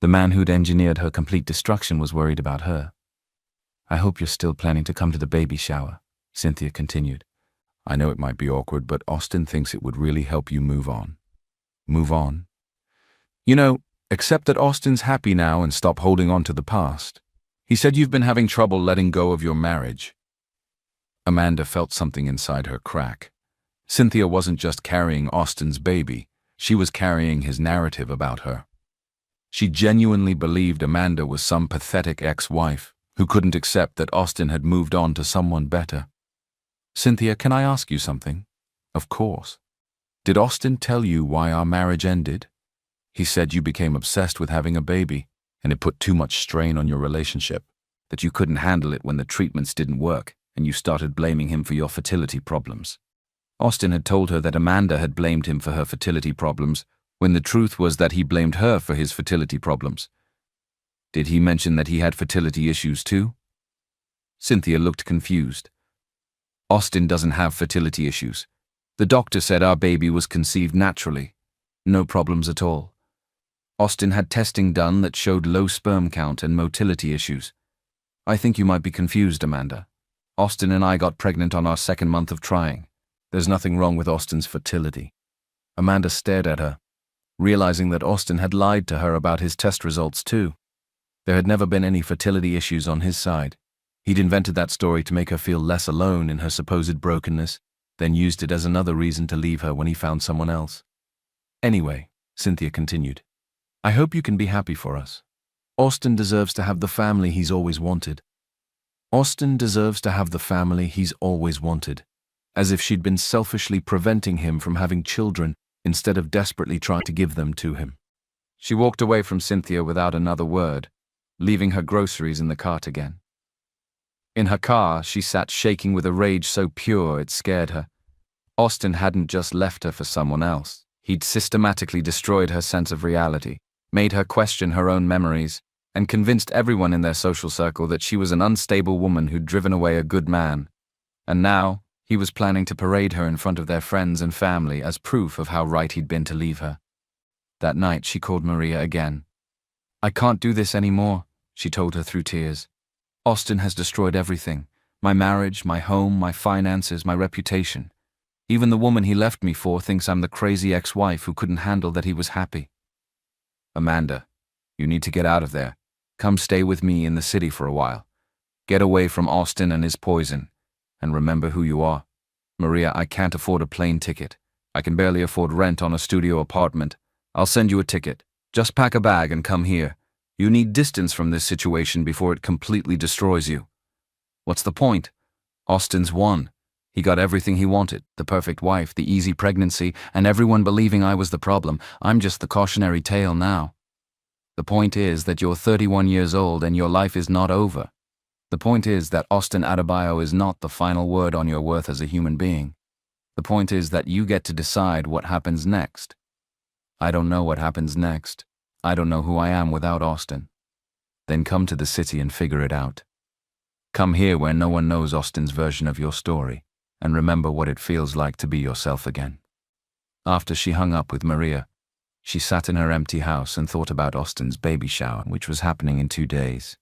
The man who'd engineered her complete destruction was worried about her. I hope you're still planning to come to the baby shower, Cynthia continued. I know it might be awkward, but Austin thinks it would really help you move on. Move on? You know, accept that Austin's happy now and stop holding on to the past. He said you've been having trouble letting go of your marriage. Amanda felt something inside her crack. Cynthia wasn't just carrying Austin's baby, she was carrying his narrative about her. She genuinely believed Amanda was some pathetic ex-wife who couldn't accept that Austin had moved on to someone better. Cynthia, can I ask you something? Of course. Did Austin tell you why our marriage ended? He said you became obsessed with having a baby, and it put too much strain on your relationship, that you couldn't handle it when the treatments didn't work, and you started blaming him for your fertility problems. Austin had told her that Amanda had blamed him for her fertility problems, when the truth was that he blamed her for his fertility problems. Did he mention that he had fertility issues too? Cynthia looked confused. Austin doesn't have fertility issues. The doctor said our baby was conceived naturally. No problems at all. Austin had testing done that showed low sperm count and motility issues. I think you might be confused, Amanda. Austin and I got pregnant on our second month of trying. There's nothing wrong with Austin's fertility. Amanda stared at her, realizing that Austin had lied to her about his test results too. There had never been any fertility issues on his side. He'd invented that story to make her feel less alone in her supposed brokenness, then used it as another reason to leave her when he found someone else. Anyway, Cynthia continued, I hope you can be happy for us. Austin deserves to have the family he's always wanted. Austin deserves to have the family he's always wanted. As if she'd been selfishly preventing him from having children instead of desperately trying to give them to him. She walked away from Cynthia without another word, leaving her groceries in the cart again. In her car, she sat shaking with a rage so pure it scared her. Austin hadn't just left her for someone else. He'd systematically destroyed her sense of reality, made her question her own memories, and convinced everyone in their social circle that she was an unstable woman who'd driven away a good man. And now, he was planning to parade her in front of their friends and family as proof of how right he'd been to leave her. That night, she called Maria again. I can't do this anymore, she told her through tears. Austin has destroyed everything. My marriage, my home, my finances, my reputation. Even the woman he left me for thinks I'm the crazy ex-wife who couldn't handle that he was happy. Amanda, you need to get out of there. Come stay with me in the city for a while. Get away from Austin and his poison. And remember who you are. Maria, I can't afford a plane ticket. I can barely afford rent on a studio apartment. I'll send you a ticket. Just pack a bag and come here. You need distance from this situation before it completely destroys you. What's the point? Austin's won. He got everything he wanted, the perfect wife, the easy pregnancy, and everyone believing I was the problem. I'm just the cautionary tale now. The point is that you're 31 years old and your life is not over. The point is that Austin Adebayo is not the final word on your worth as a human being. The point is that you get to decide what happens next. I don't know what happens next. I don't know who I am without Austin. Then come to the city and figure it out. Come here where no one knows Austin's version of your story, and remember what it feels like to be yourself again. After she hung up with Maria, she sat in her empty house and thought about Austin's baby shower, which was happening in 2 days.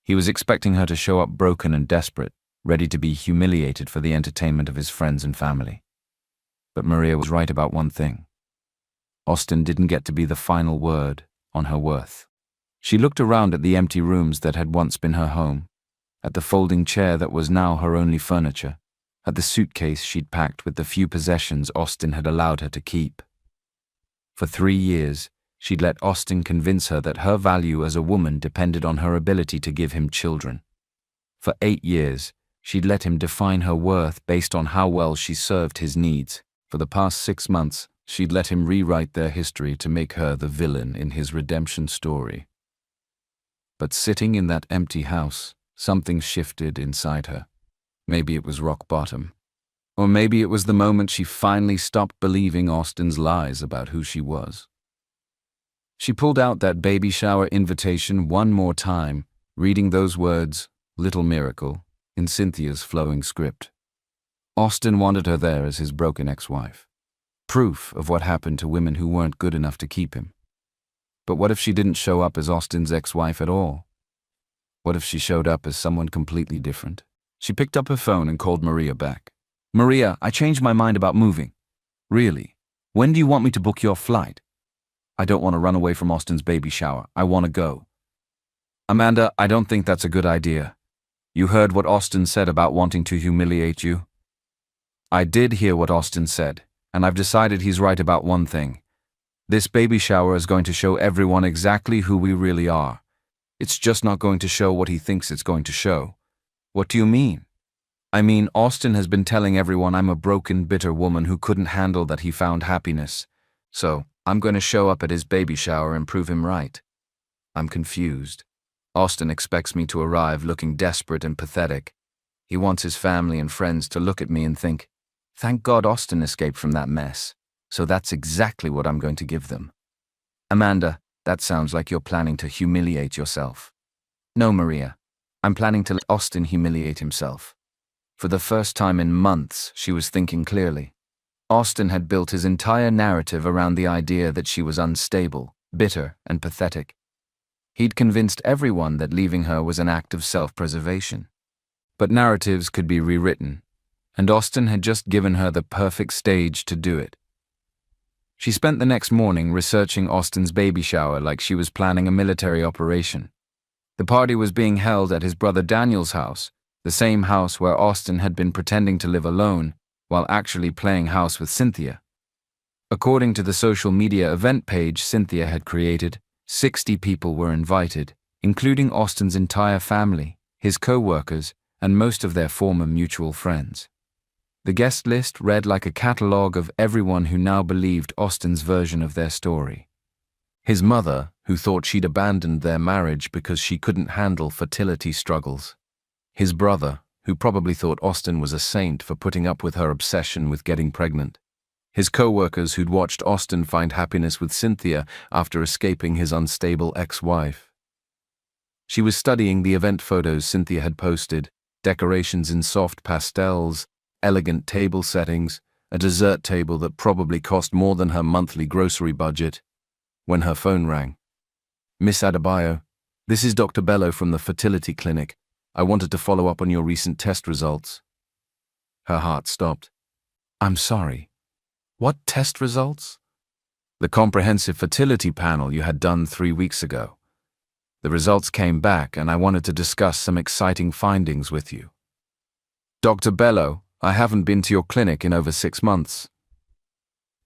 He was expecting her to show up broken and desperate, ready to be humiliated for the entertainment of his friends and family. But Maria was right about one thing. Austin didn't get to be the final word on her worth. She looked around at the empty rooms that had once been her home, at the folding chair that was now her only furniture, at the suitcase she'd packed with the few possessions Austin had allowed her to keep. For 3 years, she'd let Austin convince her that her value as a woman depended on her ability to give him children. For 8 years, she'd let him define her worth based on how well she served his needs. For the past 6 months, she'd let him rewrite their history to make her the villain in his redemption story. But sitting in that empty house, something shifted inside her. Maybe it was rock bottom. Or maybe it was the moment she finally stopped believing Austin's lies about who she was. She pulled out that baby shower invitation one more time, reading those words, "Little Miracle," in Cynthia's flowing script. Austin wanted her there as his broken ex-wife. Proof of what happened to women who weren't good enough to keep him. But what if she didn't show up as Austin's ex-wife at all? What if she showed up as someone completely different? She picked up her phone and called Maria back. Maria, I changed my mind about moving. Really? When do you want me to book your flight? I don't want to run away from Austin's baby shower. I want to go. Amanda, I don't think that's a good idea. You heard what Austin said about wanting to humiliate you? I did hear what Austin said, and I've decided he's right about one thing. This baby shower is going to show everyone exactly who we really are. It's just not going to show what he thinks it's going to show. What do you mean? I mean, Austin has been telling everyone I'm a broken, bitter woman who couldn't handle that he found happiness. So, I'm going to show up at his baby shower and prove him right. I'm confused. Austin expects me to arrive looking desperate and pathetic. He wants his family and friends to look at me and think, thank God Austin escaped from that mess. So that's exactly what I'm going to give them. Amanda, that sounds like you're planning to humiliate yourself. No, Maria. I'm planning to let Austin humiliate himself. For the first time in months, she was thinking clearly. Austin had built his entire narrative around the idea that she was unstable, bitter, and pathetic. He'd convinced everyone that leaving her was an act of self-preservation. But narratives could be rewritten, and Austin had just given her the perfect stage to do it. She spent the next morning researching Austin's baby shower like she was planning a military operation. The party was being held at his brother Daniel's house, the same house where Austin had been pretending to live alone while actually playing house with Cynthia. According to the social media event page Cynthia had created, 60 people were invited, including Austin's entire family, his co-workers, and most of their former mutual friends. The guest list read like a catalogue of everyone who now believed Austin's version of their story. His mother, who thought she'd abandoned their marriage because she couldn't handle fertility struggles. His brother, who probably thought Austin was a saint for putting up with her obsession with getting pregnant. His co-workers who'd watched Austin find happiness with Cynthia after escaping his unstable ex-wife. She was studying the event photos Cynthia had posted, decorations in soft pastels, elegant table settings, a dessert table that probably cost more than her monthly grocery budget, when her phone rang. Miss Adebayo, this is Dr. Bello from the fertility clinic. I wanted to follow up on your recent test results. Her heart stopped. I'm sorry. What test results? The comprehensive fertility panel you had done 3 weeks ago. The results came back and I wanted to discuss some exciting findings with you. Dr. Bello, I haven't been to your clinic in over 6 months.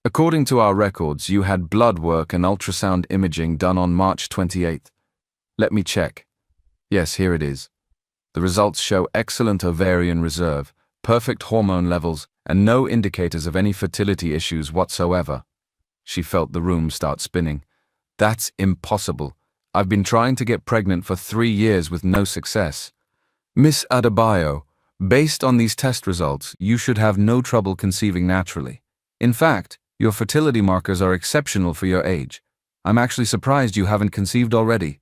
According to our records, you had blood work and ultrasound imaging done on March 28th. Let me check. Yes, here it is. The results show excellent ovarian reserve, perfect hormone levels, and no indicators of any fertility issues whatsoever. She felt the room start spinning. That's impossible. I've been trying to get pregnant for 3 years with no success. Miss Adebayo, based on these test results, you should have no trouble conceiving naturally. In fact, your fertility markers are exceptional for your age. I'm actually surprised you haven't conceived already.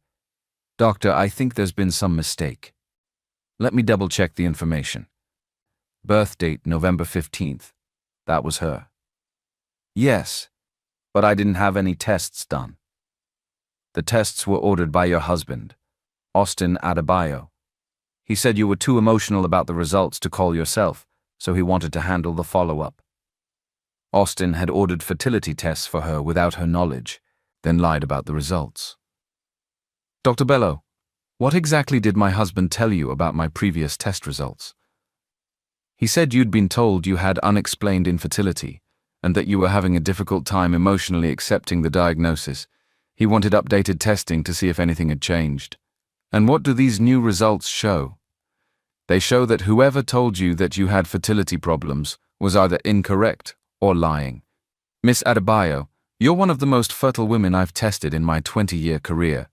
Doctor, I think there's been some mistake. Let me double-check the information. Birth date November 15th. That was her. Yes, but I didn't have any tests done. The tests were ordered by your husband, Austin Adebayo. He said you were too emotional about the results to call yourself, so he wanted to handle the follow-up. Austin had ordered fertility tests for her without her knowledge, then lied about the results. Dr. Bello, what exactly did my husband tell you about my previous test results? He said you'd been told you had unexplained infertility, and that you were having a difficult time emotionally accepting the diagnosis. He wanted updated testing to see if anything had changed. And what do these new results show? They show that whoever told you that you had fertility problems was either incorrect or lying. Miss Adebayo, you're one of the most fertile women I've tested in my 20-year career.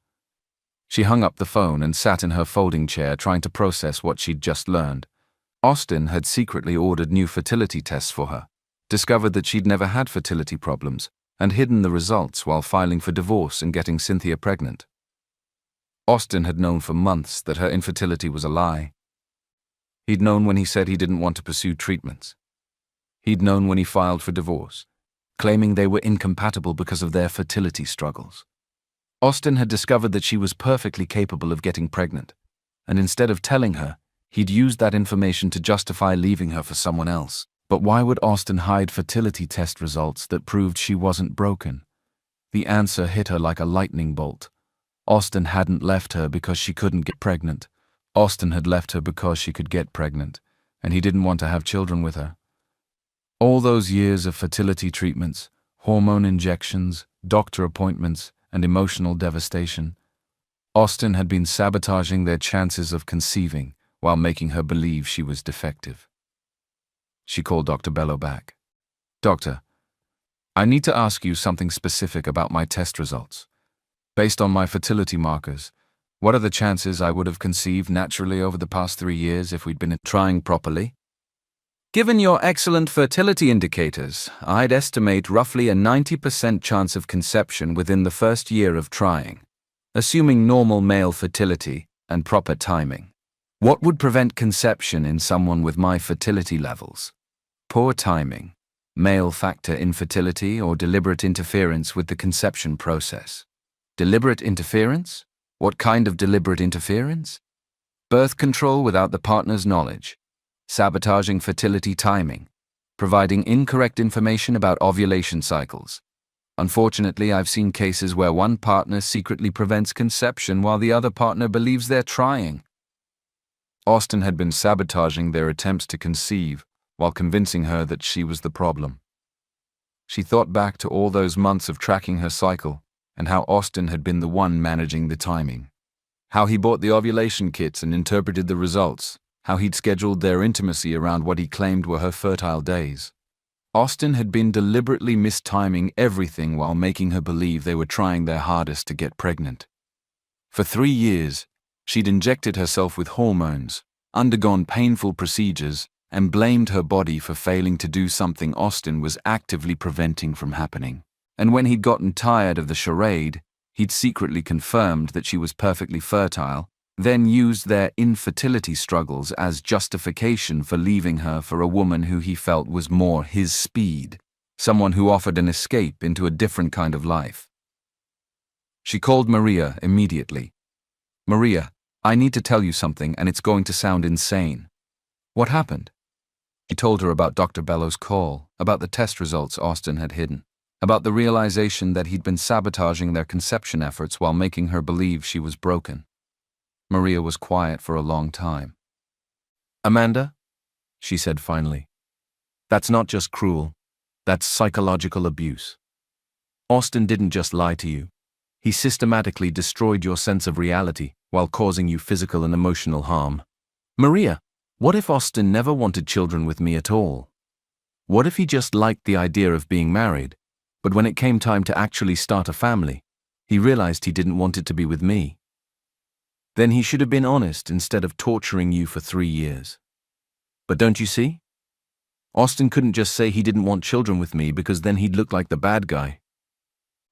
She hung up the phone and sat in her folding chair trying to process what she'd just learned. Austin had secretly ordered new fertility tests for her, discovered that she'd never had fertility problems, and hidden the results while filing for divorce and getting Cynthia pregnant. Austin had known for months that her infertility was a lie. He'd known when he said he didn't want to pursue treatments. He'd known when he filed for divorce. claiming they were incompatible because of their fertility struggles. Austin had discovered that she was perfectly capable of getting pregnant, and instead of telling her, he'd used that information to justify leaving her for someone else. But why would Austin hide fertility test results that proved she wasn't broken? The answer hit her like a lightning bolt. Austin hadn't left her because she couldn't get pregnant. Austin had left her because she could get pregnant, and he didn't want to have children with her. All those years of fertility treatments, hormone injections, doctor appointments, and emotional devastation, Austin had been sabotaging their chances of conceiving while making her believe she was defective. She called Dr. Bello back. "Doctor, I need to ask you something specific about my test results. Based on my fertility markers, what are the chances I would have conceived naturally over the past 3 years if we'd been trying properly?" "Given your excellent fertility indicators, I'd estimate roughly a 90% chance of conception within the first year of trying, assuming normal male fertility and proper timing. What would prevent conception in someone with my fertility levels? Poor timing, male factor infertility, or deliberate interference with the conception process." Deliberate interference? What kind of deliberate interference? Birth control without the partner's knowledge, sabotaging fertility timing, providing incorrect information about ovulation cycles. Unfortunately, I've seen cases where one partner secretly prevents conception while the other partner believes they're trying. Austin had been sabotaging their attempts to conceive while convincing her that she was the problem. She thought back to all those months of tracking her cycle and how Austin had been the one managing the timing. How he bought the ovulation kits and interpreted the results. How he'd scheduled their intimacy around what he claimed were her fertile days. Austin had been deliberately mistiming everything while making her believe they were trying their hardest to get pregnant. For 3 years, she'd injected herself with hormones, undergone painful procedures, and blamed her body for failing to do something Austin was actively preventing from happening. And when he'd gotten tired of the charade, he'd secretly confirmed that she was perfectly fertile, then used their infertility struggles as justification for leaving her for a woman who he felt was more his speed, someone who offered an escape into a different kind of life. She called Maria immediately. "Maria, I need to tell you something, and it's going to sound insane." "What happened?" He told her about Dr. Bello's call, about the test results Austin had hidden, about the realization that he'd been sabotaging their conception efforts while making her believe she was broken. Maria was quiet for a long time. "Amanda," she said finally, "that's not just cruel, that's psychological abuse. Austin didn't just lie to you. He systematically destroyed your sense of reality while causing you physical and emotional harm. Maria, what if Austin never wanted children with me at all? What if he just liked the idea of being married, but when it came time to actually start a family, he realized he didn't want it to be with me? Then he should have been honest instead of torturing you for 3 years. But don't you see? Austin couldn't just say he didn't want children with me because then he'd look like the bad guy.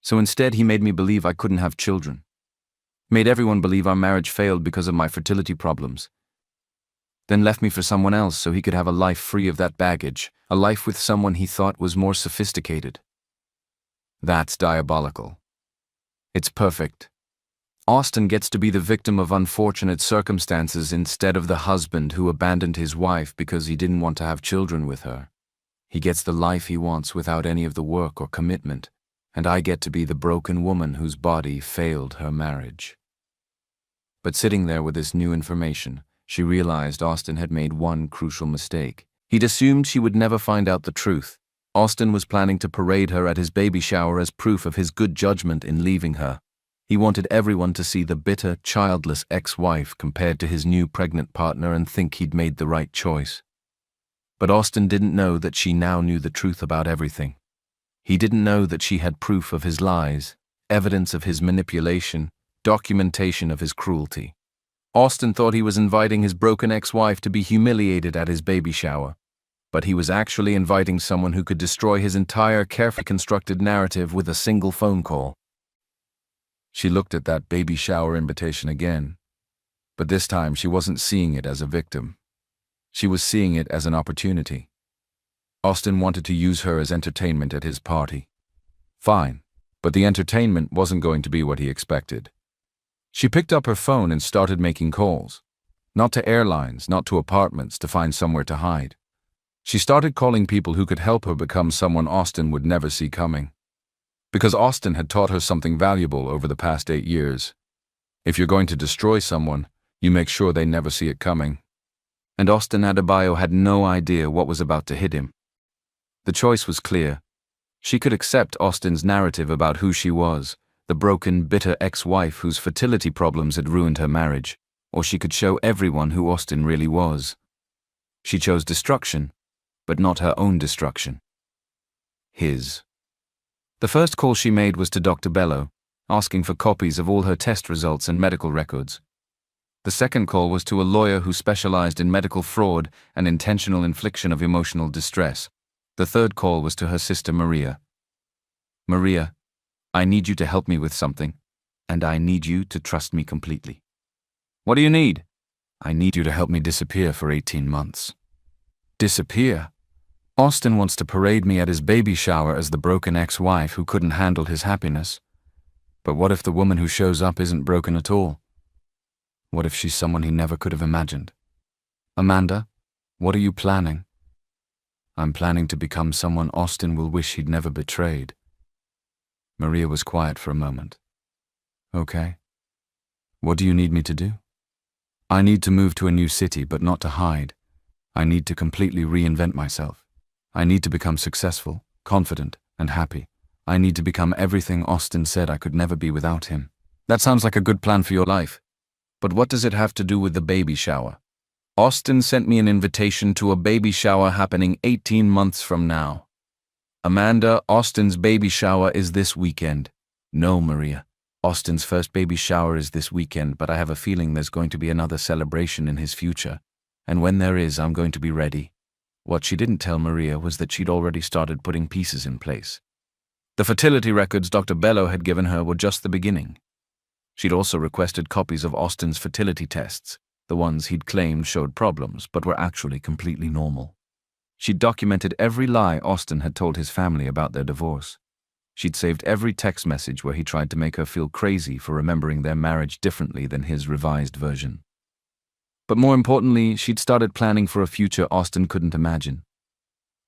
So instead he made me believe I couldn't have children. Made everyone believe our marriage failed because of my fertility problems. Then left me for someone else so he could have a life free of that baggage, a life with someone he thought was more sophisticated. That's diabolical. It's perfect. Austin gets to be the victim of unfortunate circumstances instead of the husband who abandoned his wife because he didn't want to have children with her. He gets the life he wants without any of the work or commitment, and I get to be the broken woman whose body failed her marriage." But sitting there with this new information, she realized Austin had made one crucial mistake. He'd assumed she would never find out the truth. Austin was planning to parade her at his baby shower as proof of his good judgment in leaving her. He wanted everyone to see the bitter, childless ex-wife compared to his new pregnant partner and think he'd made the right choice. But Austin didn't know that she now knew the truth about everything. He didn't know that she had proof of his lies, evidence of his manipulation, documentation of his cruelty. Austin thought he was inviting his broken ex-wife to be humiliated at his baby shower, but he was actually inviting someone who could destroy his entire carefully constructed narrative with a single phone call. She looked at that baby shower invitation again, but this time she wasn't seeing it as a victim. She was seeing it as an opportunity. Austin wanted to use her as entertainment at his party. Fine, but the entertainment wasn't going to be what he expected. She picked up her phone and started making calls. Not to airlines, not to apartments, to find somewhere to hide. She started calling people who could help her become someone Austin would never see coming. Because Austin had taught her something valuable over the past 8 years. If you're going to destroy someone, you make sure they never see it coming. And Austin Adebayo had no idea what was about to hit him. The choice was clear. She could accept Austin's narrative about who she was, the broken, bitter ex-wife whose fertility problems had ruined her marriage, or she could show everyone who Austin really was. She chose destruction, but not her own destruction. His. The first call she made was to Dr. Bello, asking for copies of all her test results and medical records. The second call was to a lawyer who specialized in medical fraud and intentional infliction of emotional distress. The third call was to her sister Maria. Maria, I need you to help me with something, and I need you to trust me completely. What do you need? I need you to help me disappear for 18 months. Disappear? Austin wants to parade me at his baby shower as the broken ex-wife who couldn't handle his happiness. But what if the woman who shows up isn't broken at all? What if she's someone he never could have imagined? Amanda, what are you planning? I'm planning to become someone Austin will wish he'd never betrayed. Maria was quiet for a moment. Okay. What do you need me to do? I need to move to a new city, but not to hide. I need to completely reinvent myself. I need to become successful, confident, and happy. I need to become everything Austin said I could never be without him. That sounds like a good plan for your life. But what does it have to do with the baby shower? Austin sent me an invitation to a baby shower happening 18 months from now. Amanda, Austin's baby shower is this weekend. No, Maria. Austin's first baby shower is this weekend, but I have a feeling there's going to be another celebration in his future. And when there is, I'm going to be ready. What she didn't tell Maria was that she'd already started putting pieces in place. The fertility records Dr. Bello had given her were just the beginning. She'd also requested copies of Austin's fertility tests, the ones he'd claimed showed problems but were actually completely normal. She'd documented every lie Austin had told his family about their divorce. She'd saved every text message where he tried to make her feel crazy for remembering their marriage differently than his revised version. But more importantly, she'd started planning for a future Austin couldn't imagine.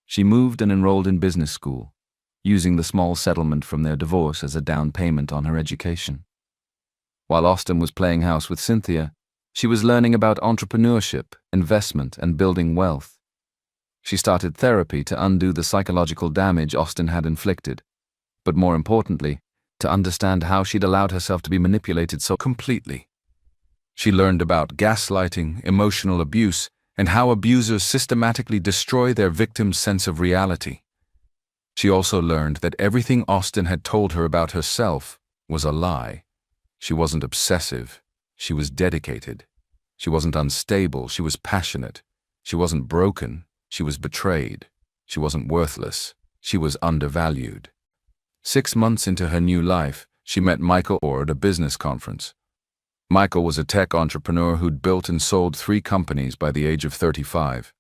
She moved and enrolled in business school, using the small settlement from their divorce as a down payment on her education. While Austin was playing house with Cynthia, she was learning about entrepreneurship, investment, and building wealth. She started therapy to undo the psychological damage Austin had inflicted, but more importantly, to understand how she'd allowed herself to be manipulated so completely. She learned about gaslighting, emotional abuse, and how abusers systematically destroy their victims' sense of reality. She also learned that everything Austin had told her about herself was a lie. She wasn't obsessive. She was dedicated. She wasn't unstable. She was passionate. She wasn't broken. She was betrayed. She wasn't worthless. She was undervalued. 6 months into her new life, she met Michael Orr at a business conference. Michael was a tech entrepreneur who'd built and sold 3 companies by the age of 35.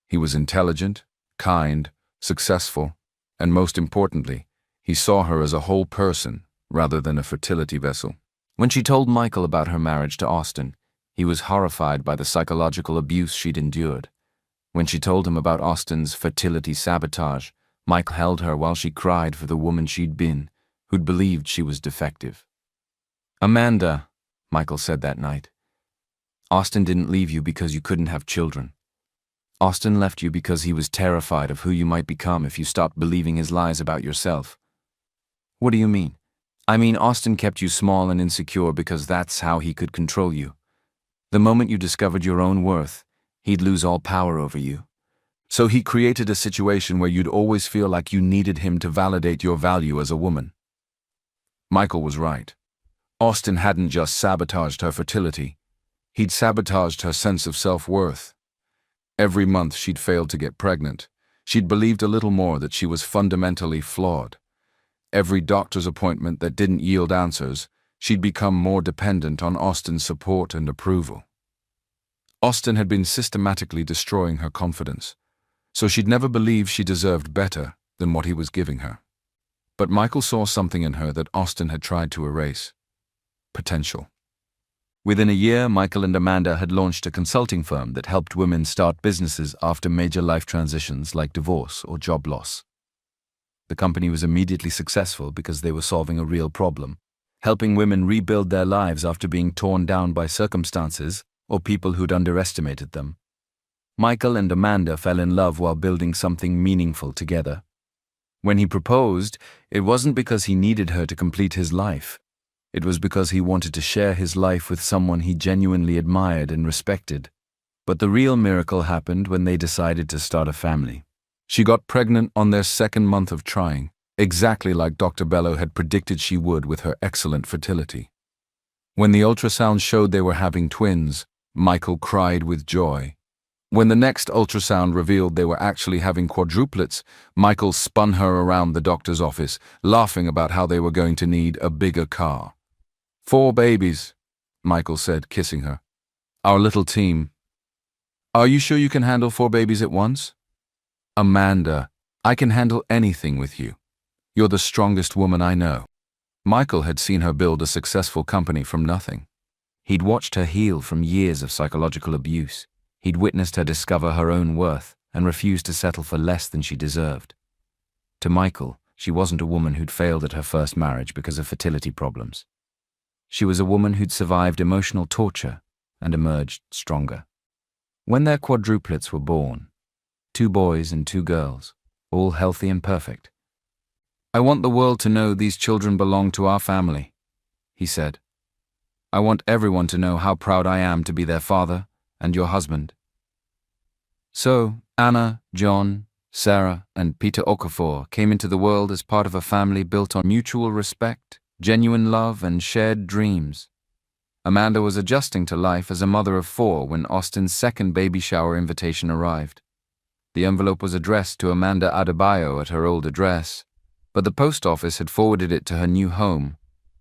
He was intelligent, kind, successful, and most importantly, he saw her as a whole person rather than a fertility vessel. When she told Michael about her marriage to Austin, he was horrified by the psychological abuse she'd endured. When she told him about Austin's fertility sabotage, Michael held her while she cried for the woman she'd been, who'd believed she was defective. Amanda, Michael said that night, Austin didn't leave you because you couldn't have children. Austin left you because he was terrified of who you might become if you stopped believing his lies about yourself. What do you mean? I mean, Austin kept you small and insecure because that's how he could control you. The moment you discovered your own worth, he'd lose all power over you. So he created a situation where you'd always feel like you needed him to validate your value as a woman. Michael was right. Austin hadn't just sabotaged her fertility. He'd sabotaged her sense of self-worth. Every month she'd failed to get pregnant, she'd believed a little more that she was fundamentally flawed. Every doctor's appointment that didn't yield answers, she'd become more dependent on Austin's support and approval. Austin had been systematically destroying her confidence. so she'd never believed she deserved better than what he was giving her. But Michael saw something in her that Austin had tried to erase: potential. Within a year, Michael and Amanda had launched a consulting firm that helped women start businesses after major life transitions like divorce or job loss. The company was immediately successful because they were solving a real problem, helping women rebuild their lives after being torn down by circumstances or people who'd underestimated them. Michael and Amanda fell in love while building something meaningful together. When he proposed, it wasn't because he needed her to complete his life. It was because he wanted to share his life with someone he genuinely admired and respected. But the real miracle happened when they decided to start a family. She got pregnant on their second month of trying, exactly like Dr. Bello had predicted she would with her excellent fertility. When the ultrasound showed they were having twins, Michael cried with joy. When the next ultrasound revealed they were actually having quadruplets, Michael spun her around the doctor's office, laughing about how they were going to need a bigger car. 4 babies, Michael said, kissing her. Our little team. Are you sure you can handle 4 babies at once? Amanda, I can handle anything with you. You're the strongest woman I know. Michael had seen her build a successful company from nothing. He'd watched her heal from years of psychological abuse. He'd witnessed her discover her own worth and refuse to settle for less than she deserved. To Michael, she wasn't a woman who'd failed at her first marriage because of fertility problems. She was a woman who'd survived emotional torture and emerged stronger. When their quadruplets were born, 2 boys and 2 girls, all healthy and perfect. I want the world to know these children belong to our family, he said. I want everyone to know how proud I am to be their father and your husband. So, Anna, John, Sarah, and Peter Okafor came into the world as part of a family built on mutual respect, genuine love, and shared dreams. Amanda was adjusting to life as a mother of 4 when Austin's second baby shower invitation arrived. The envelope was addressed to Amanda Adebayo at her old address, but the post office had forwarded it to her new home,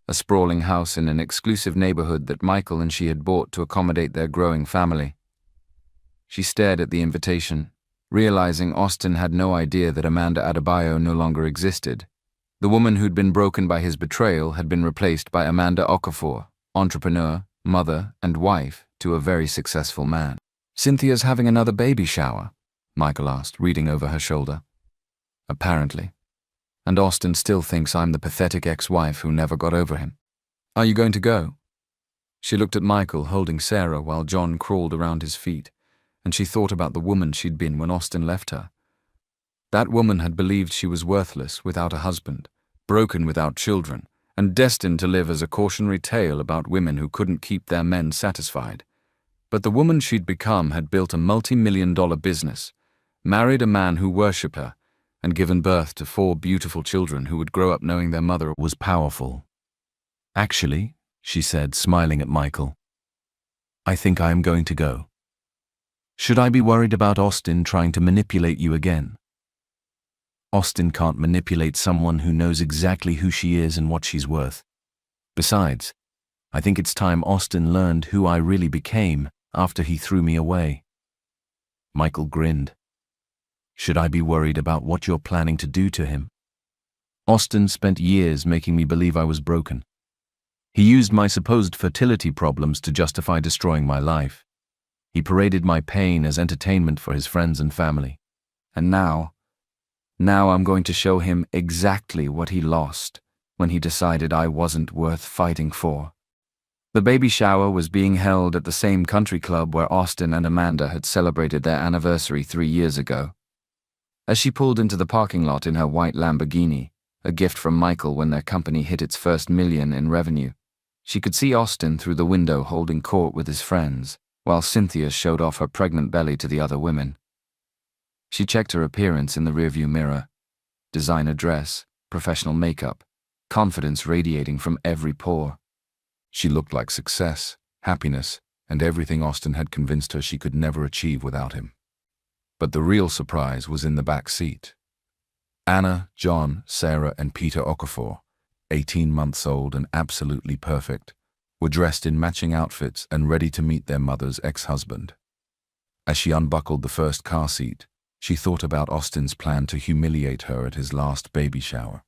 a sprawling house in an exclusive neighborhood that Michael and she had bought to accommodate their growing family. She stared at the invitation, realizing Austin had no idea that Amanda Adebayo no longer existed. The woman who'd been broken by his betrayal had been replaced by Amanda Okafor, entrepreneur, mother, and wife to a very successful man. Cynthia's having another baby shower? Michael asked, reading over her shoulder. Apparently. And Austin still thinks I'm the pathetic ex-wife who never got over him. Are you going to go? She looked at Michael holding Sarah while John crawled around his feet, and she thought about the woman she'd been when Austin left her. That woman had believed she was worthless without a husband, broken without children, and destined to live as a cautionary tale about women who couldn't keep their men satisfied. But the woman she'd become had built a multi-million-dollar business, married a man who worshipped her, and given birth to 4 beautiful children who would grow up knowing their mother was powerful. Actually, she said, smiling at Michael, I think I am going to go. Should I be worried about Austin trying to manipulate you again? Austin can't manipulate someone who knows exactly who she is and what she's worth. Besides, I think it's time Austin learned who I really became after he threw me away. Michael grinned. Should I be worried about what you're planning to do to him? Austin spent years making me believe I was broken. He used my supposed fertility problems to justify destroying my life. He paraded my pain as entertainment for his friends and family. And now I'm going to show him exactly what he lost when he decided I wasn't worth fighting for. The baby shower was being held at the same country club where Austin and Amanda had celebrated their anniversary 3 years ago. As she pulled into the parking lot in her white Lamborghini, a gift from Michael when their company hit its first $1 million in revenue, she could see Austin through the window holding court with his friends, while Cynthia showed off her pregnant belly to the other women. She checked her appearance in the rearview mirror. Designer dress, professional makeup, confidence radiating from every pore. She looked like success, happiness, and everything Austin had convinced her she could never achieve without him. But the real surprise was in the back seat. Anna, John, Sarah, and Peter Okafor, 18 months old and absolutely perfect, were dressed in matching outfits and ready to meet their mother's ex-husband. As she unbuckled the first car seat, She thought about Austin's plan to humiliate her at his last baby shower.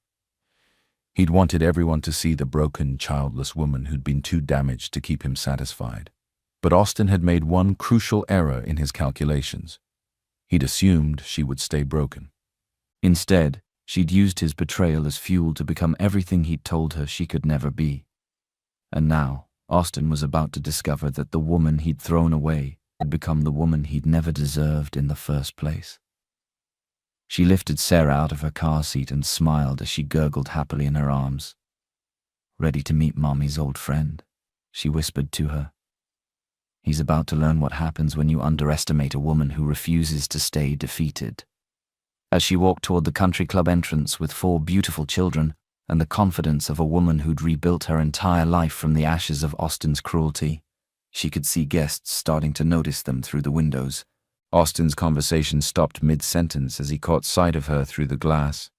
He'd wanted everyone to see the broken, childless woman who'd been too damaged to keep him satisfied. But Austin had made one crucial error in his calculations. He'd assumed she would stay broken. Instead, she'd used his betrayal as fuel to become everything he'd told her she could never be. And now, Austin was about to discover that the woman he'd thrown away had become the woman he'd never deserved in the first place. She lifted Sarah out of her car seat and smiled as she gurgled happily in her arms. "Ready to meet Mommy's old friend," she whispered to her. "He's about to learn what happens when you underestimate a woman who refuses to stay defeated." As she walked toward the country club entrance with 4 beautiful children and the confidence of a woman who'd rebuilt her entire life from the ashes of Austin's cruelty, she could see guests starting to notice them through the windows. Austin's conversation stopped mid-sentence as he caught sight of her through the glass.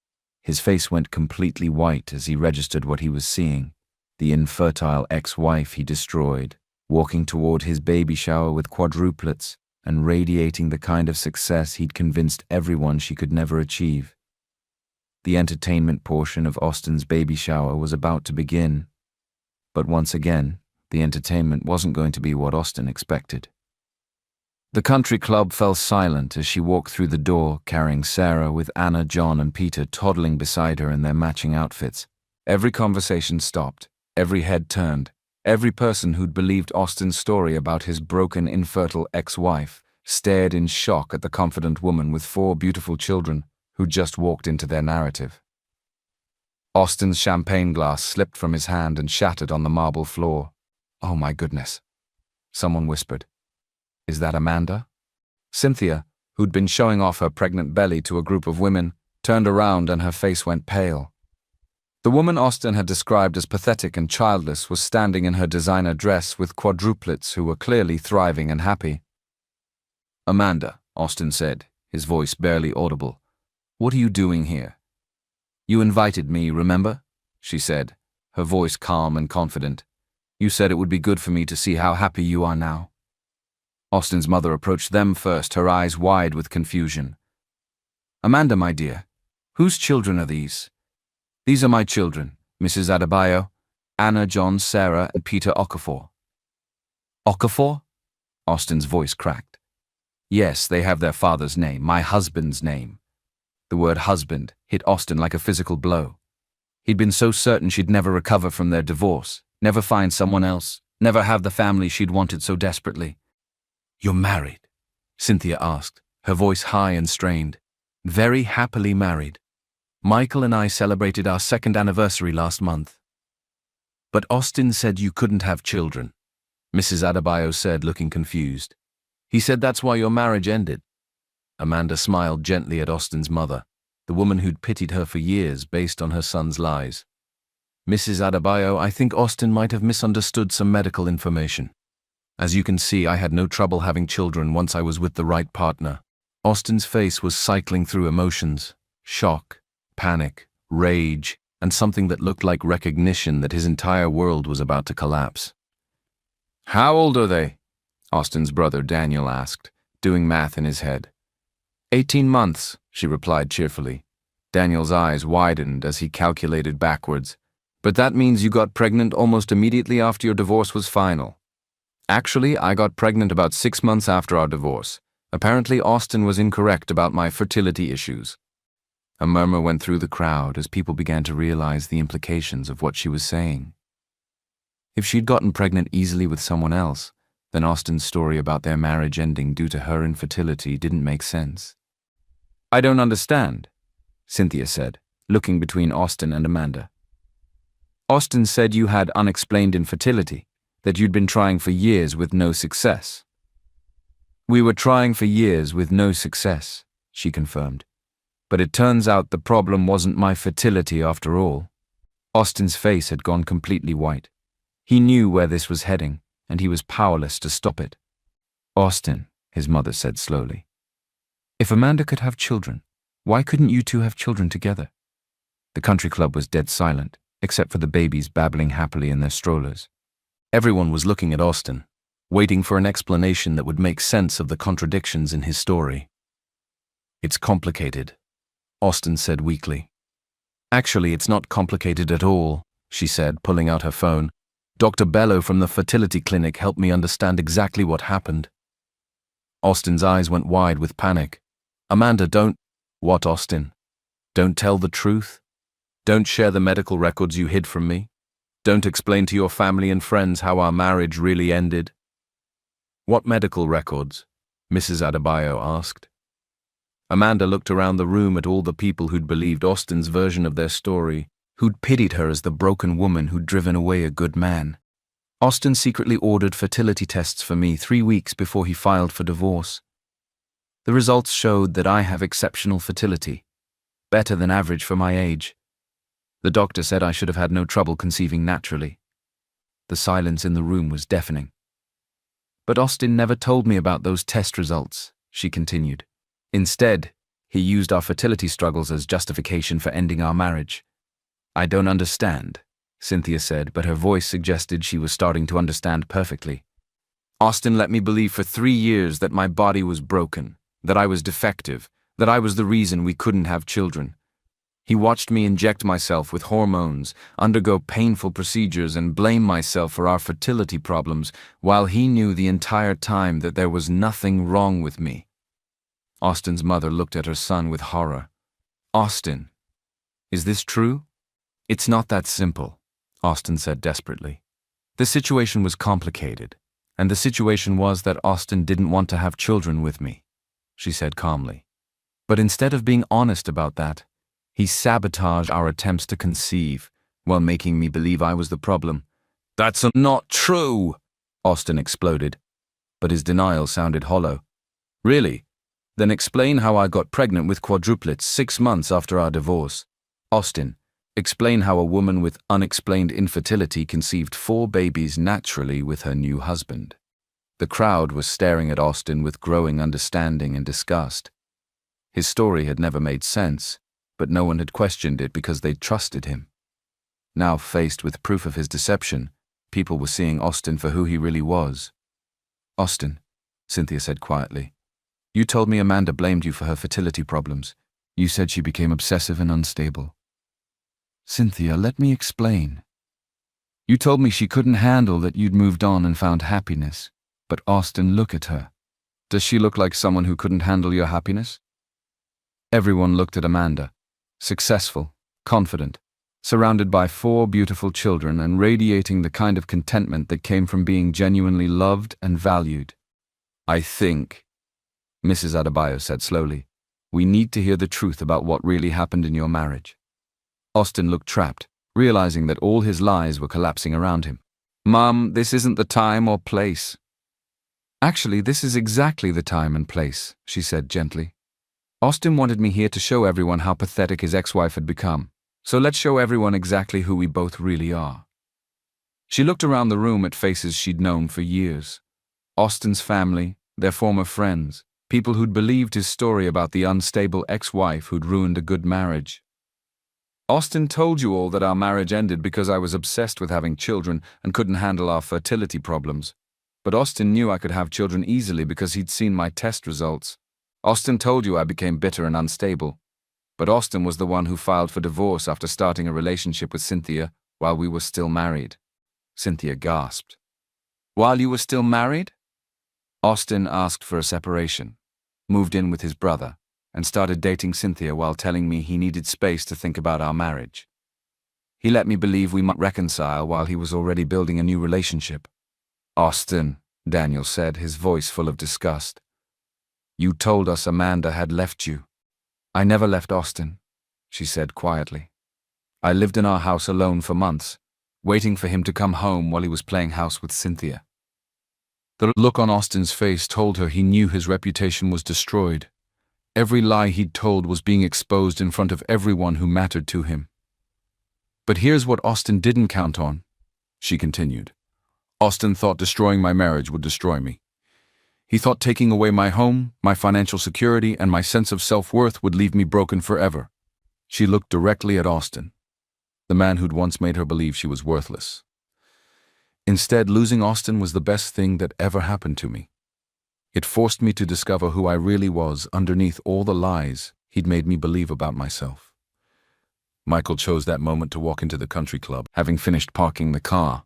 His face went completely white as he registered what he was seeing: the infertile ex-wife he destroyed, walking toward his baby shower with quadruplets and radiating the kind of success he'd convinced everyone she could never achieve. The entertainment portion of Austin's baby shower was about to begin. But once again, the entertainment wasn't going to be what Austin expected. The country club fell silent as she walked through the door, carrying Sarah, with Anna, John, and Peter toddling beside her in their matching outfits. Every conversation stopped, every head turned. Every person who'd believed Austin's story about his broken, infertile ex-wife stared in shock at the confident woman with 4 beautiful children who'd just walked into their narrative. Austin's champagne glass slipped from his hand and shattered on the marble floor. "Oh my goodness," someone whispered. "Is that Amanda?" Cynthia, who'd been showing off her pregnant belly to a group of women, turned around and her face went pale. The woman Austin had described as pathetic and childless was standing in her designer dress with quadruplets who were clearly thriving and happy. "Amanda," Austin said, his voice barely audible, "what are you doing here?" "You invited me, remember?" she said, her voice calm and confident. "You said it would be good for me to see how happy you are now." Austin's mother approached them first, her eyes wide with confusion. "Amanda, my dear, whose children are these?" "These are my children, Mrs. Adebayo, Anna, John, Sarah, and Peter Okafor." "Okafor?" Austin's voice cracked. "Yes, they have their father's name, my husband's name." The word husband hit Austin like a physical blow. He'd been so certain she'd never recover from their divorce, never find someone else, never have the family she'd wanted so desperately. "You're married?" Cynthia asked, her voice high and strained. "Very happily married. Michael and I celebrated our 2nd anniversary last month." "But Austin said you couldn't have children," Mrs. Adebayo said, looking confused. "He said that's why your marriage ended." Amanda smiled gently at Austin's mother, the woman who'd pitied her for years based on her son's lies. "Mrs. Adebayo, I think Austin might have misunderstood some medical information. As you can see, I had no trouble having children once I was with the right partner." Austin's face was cycling through emotions: shock, panic, rage, and something that looked like recognition that his entire world was about to collapse. "How old are they?" Austin's brother Daniel asked, doing math in his head. 18 months, she replied cheerfully. Daniel's eyes widened as he calculated backwards. "But that means you got pregnant almost immediately after your divorce was final." "Actually, I got pregnant about 6 months after our divorce. Apparently, Austin was incorrect about my fertility issues." A murmur went through the crowd as people began to realize the implications of what she was saying. If she'd gotten pregnant easily with someone else, then Austin's story about their marriage ending due to her infertility didn't make sense. "I don't understand," Cynthia said, looking between Austin and Amanda. "Austin said you had unexplained infertility, that you'd been trying for years with no success." "We were trying for years with no success," she confirmed. "But it turns out the problem wasn't my fertility after all." Austin's face had gone completely white. He knew where this was heading, and he was powerless to stop it. "Austin," his mother said slowly, "if Amanda could have children, why couldn't you two have children together?" The country club was dead silent, except for the babies babbling happily in their strollers. Everyone was looking at Austin, waiting for an explanation that would make sense of the contradictions in his story. It's complicated, Austin said weakly. Actually, it's not complicated at all, she said, pulling out her phone. Dr. Bello from the fertility clinic helped me understand exactly what happened. Austin's eyes went wide with panic. Amanda, don't... What, Austin? Don't tell the truth? Don't share the medical records you hid from me? Don't explain to your family and friends how our marriage really ended? What medical records? Mrs. Adebayo asked. Amanda looked around the room at all the people who'd believed Austin's version of their story, who'd pitied her as the broken woman who'd driven away a good man. Austin secretly ordered fertility tests for me 3 weeks before he filed for divorce. The results showed that I have exceptional fertility, better than average for my age. The doctor said I should have had no trouble conceiving naturally. The silence in the room was deafening. But Austin never told me about those test results, she continued. Instead, he used our fertility struggles as justification for ending our marriage. I don't understand, Cynthia said, but her voice suggested she was starting to understand perfectly. Austin let me believe for 3 years that my body was broken, that I was defective, that I was the reason we couldn't have children. He watched me inject myself with hormones, undergo painful procedures, and blame myself for our fertility problems, while he knew the entire time that there was nothing wrong with me. Austin's mother looked at her son with horror. Austin, is this true? It's not that simple, Austin said desperately. The situation was complicated, and the situation was that Austin didn't want to have children with me, she said calmly. But instead of being honest about that, he sabotaged our attempts to conceive while making me believe I was the problem. That's not true, Austin exploded, but his denial sounded hollow. Really? Then explain how I got pregnant with quadruplets 6 months after our divorce. Austin, explain how a woman with unexplained infertility conceived 4 babies naturally with her new husband. The crowd was staring at Austin with growing understanding and disgust. His story had never made sense, but no one had questioned it because they trusted him. Now faced with proof of his deception, people were seeing Austin for who he really was. Austin, Cynthia said quietly, you told me Amanda blamed you for her fertility problems. You said she became obsessive and unstable. Cynthia, let me explain. You told me she couldn't handle that you'd moved on and found happiness. But Austin, look at her. Does she look like someone who couldn't handle your happiness? Everyone looked at Amanda, successful, confident, surrounded by 4 beautiful children and radiating the kind of contentment that came from being genuinely loved and valued. I think, Mrs. Adebayo said slowly, we need to hear the truth about what really happened in your marriage. Austin looked trapped, realizing that all his lies were collapsing around him. Mom, this isn't the time or place. Actually, this is exactly the time and place, she said gently. Austin wanted me here to show everyone how pathetic his ex-wife had become. So let's show everyone exactly who we both really are. She looked around the room at faces she'd known for years. Austin's family, their former friends, people who'd believed his story about the unstable ex-wife who'd ruined a good marriage. Austin told you all that our marriage ended because I was obsessed with having children and couldn't handle our fertility problems. But Austin knew I could have children easily because he'd seen my test results. Austin told you I became bitter and unstable. But Austin was the one who filed for divorce after starting a relationship with Cynthia while we were still married. Cynthia gasped. While you were still married? Austin asked for a separation, moved in with his brother, and started dating Cynthia while telling me he needed space to think about our marriage. He let me believe we might reconcile while he was already building a new relationship. Austin, Daniel said, his voice full of disgust. You told us Amanda had left you. I never left Austin, she said quietly. I lived in our house alone for months, waiting for him to come home while he was playing house with Cynthia. The look on Austin's face told her he knew his reputation was destroyed. Every lie he'd told was being exposed in front of everyone who mattered to him. But here's what Austin didn't count on, she continued. Austin thought destroying my marriage would destroy me. He thought taking away my home, my financial security, and my sense of self-worth would leave me broken forever. She looked directly at Austin, the man who'd once made her believe she was worthless. Instead, losing Austin was the best thing that ever happened to me. It forced me to discover who I really was underneath all the lies he'd made me believe about myself. Michael chose that moment to walk into the country club, having finished parking the car.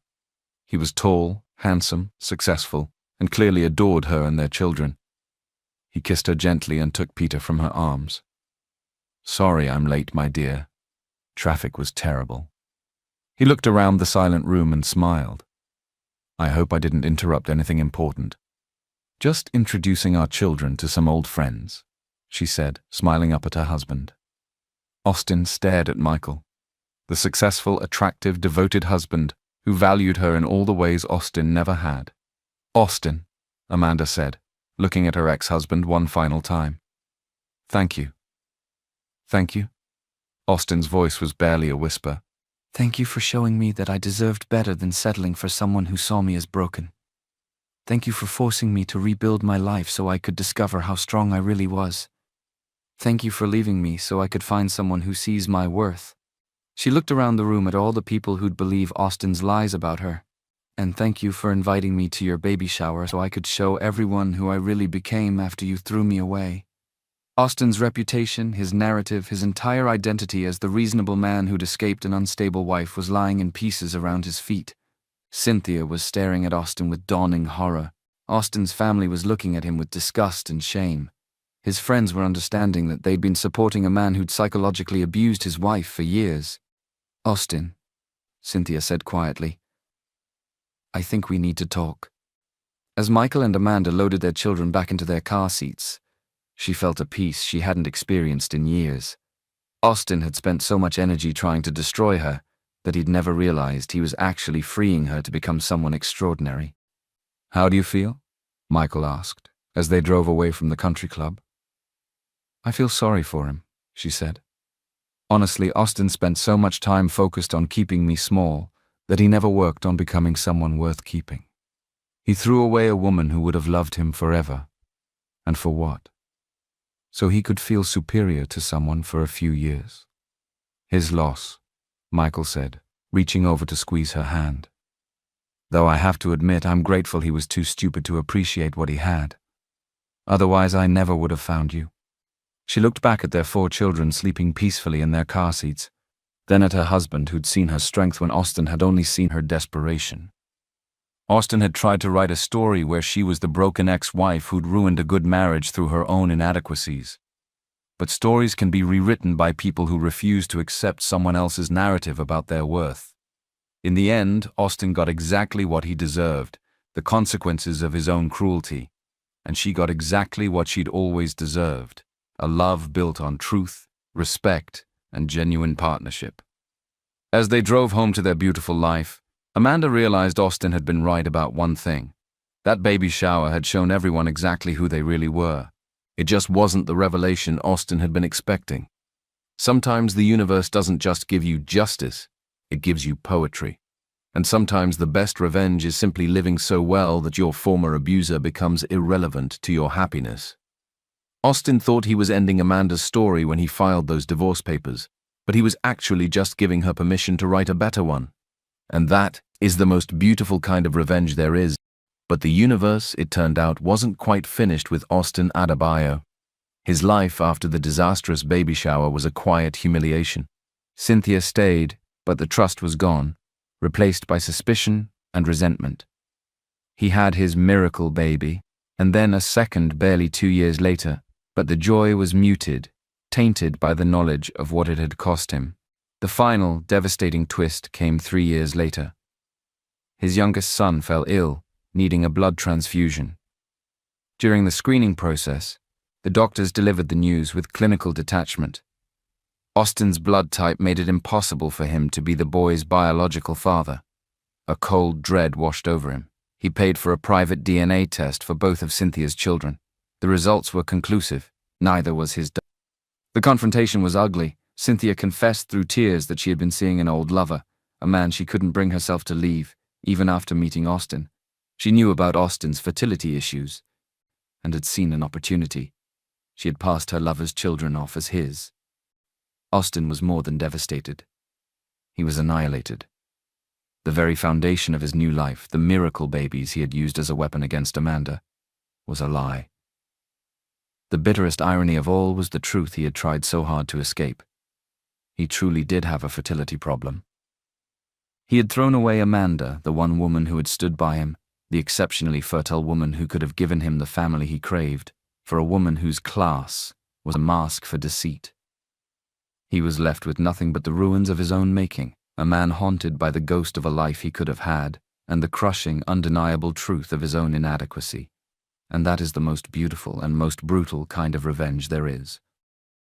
He was tall, handsome, successful, and clearly adored her and their children. He kissed her gently and took Peter from her arms. "Sorry I'm late, my dear. Traffic was terrible." He looked around the silent room and smiled. "I hope I didn't interrupt anything important. Just introducing our children to some old friends," she said, smiling up at her husband. Austin stared at Michael, the successful, attractive, devoted husband who valued her in all the ways Austin never had. "Austin," Amanda said, looking at her ex-husband one final time. "Thank you." "Thank you?" Austin's voice was barely a whisper. Thank you for showing me that I deserved better than settling for someone who saw me as broken. Thank you for forcing me to rebuild my life so I could discover how strong I really was. Thank you for leaving me so I could find someone who sees my worth. She looked around the room at all the people who'd believe Austin's lies about her. And thank you for inviting me to your baby shower so I could show everyone who I really became after you threw me away. Austin's reputation, his narrative, his entire identity as the reasonable man who'd escaped an unstable wife was lying in pieces around his feet. Cynthia was staring at Austin with dawning horror. Austin's family was looking at him with disgust and shame. His friends were understanding that they'd been supporting a man who'd psychologically abused his wife for years. "Austin," Cynthia said quietly, "I think we need to talk." As Michael and Amanda loaded their children back into their car seats, she felt a peace she hadn't experienced in years. Austin had spent so much energy trying to destroy her that he'd never realized he was actually freeing her to become someone extraordinary. "How do you feel?" Michael asked, as they drove away from the country club. "I feel sorry for him," she said. "Honestly, Austin spent so much time focused on keeping me small that he never worked on becoming someone worth keeping. He threw away a woman who would have loved him forever. And for what? So he could feel superior to someone for a few years. His loss," Michael said, reaching over to squeeze her hand. "Though I have to admit I'm grateful he was too stupid to appreciate what he had. Otherwise I never would have found you." She looked back at their 4 children sleeping peacefully in their car seats, then at her husband who'd seen her strength when Austin had only seen her desperation. Austin had tried to write a story where she was the broken ex-wife who'd ruined a good marriage through her own inadequacies. But stories can be rewritten by people who refuse to accept someone else's narrative about their worth. In the end, Austin got exactly what he deserved, the consequences of his own cruelty. And she got exactly what she'd always deserved, a love built on truth, respect, and genuine partnership. As they drove home to their beautiful life, Amanda realized Austin had been right about one thing. That baby shower had shown everyone exactly who they really were. It just wasn't the revelation Austin had been expecting. Sometimes the universe doesn't just give you justice, it gives you poetry. And sometimes the best revenge is simply living so well that your former abuser becomes irrelevant to your happiness. Austin thought he was ending Amanda's story when he filed those divorce papers, but he was actually just giving her permission to write a better one. And that is the most beautiful kind of revenge there is. But the universe, it turned out, wasn't quite finished with Austin Adebayo. His life after the disastrous baby shower was a quiet humiliation. Cynthia stayed, but the trust was gone, replaced by suspicion and resentment. He had his miracle baby, and then a second barely 2 years later, but the joy was muted, tainted by the knowledge of what it had cost him. The final, devastating twist came 3 years later. His youngest son fell ill, needing a blood transfusion. During the screening process, the doctors delivered the news with clinical detachment. Austin's blood type made it impossible for him to be the boy's biological father. A cold dread washed over him. He paid for a private DNA test for both of Cynthia's children. The results were conclusive. Neither was his. The confrontation was ugly. Cynthia confessed through tears that she had been seeing an old lover, a man she couldn't bring herself to leave, even after meeting Austin. She knew about Austin's fertility issues, and had seen an opportunity. She had passed her lover's children off as his. Austin was more than devastated. He was annihilated. The very foundation of his new life, the miracle babies he had used as a weapon against Amanda, was a lie. The bitterest irony of all was the truth he had tried so hard to escape. He truly did have a fertility problem. He had thrown away Amanda, the one woman who had stood by him, the exceptionally fertile woman who could have given him the family he craved, for a woman whose class was a mask for deceit. He was left with nothing but the ruins of his own making, a man haunted by the ghost of a life he could have had, and the crushing, undeniable truth of his own inadequacy. And that is the most beautiful and most brutal kind of revenge there is.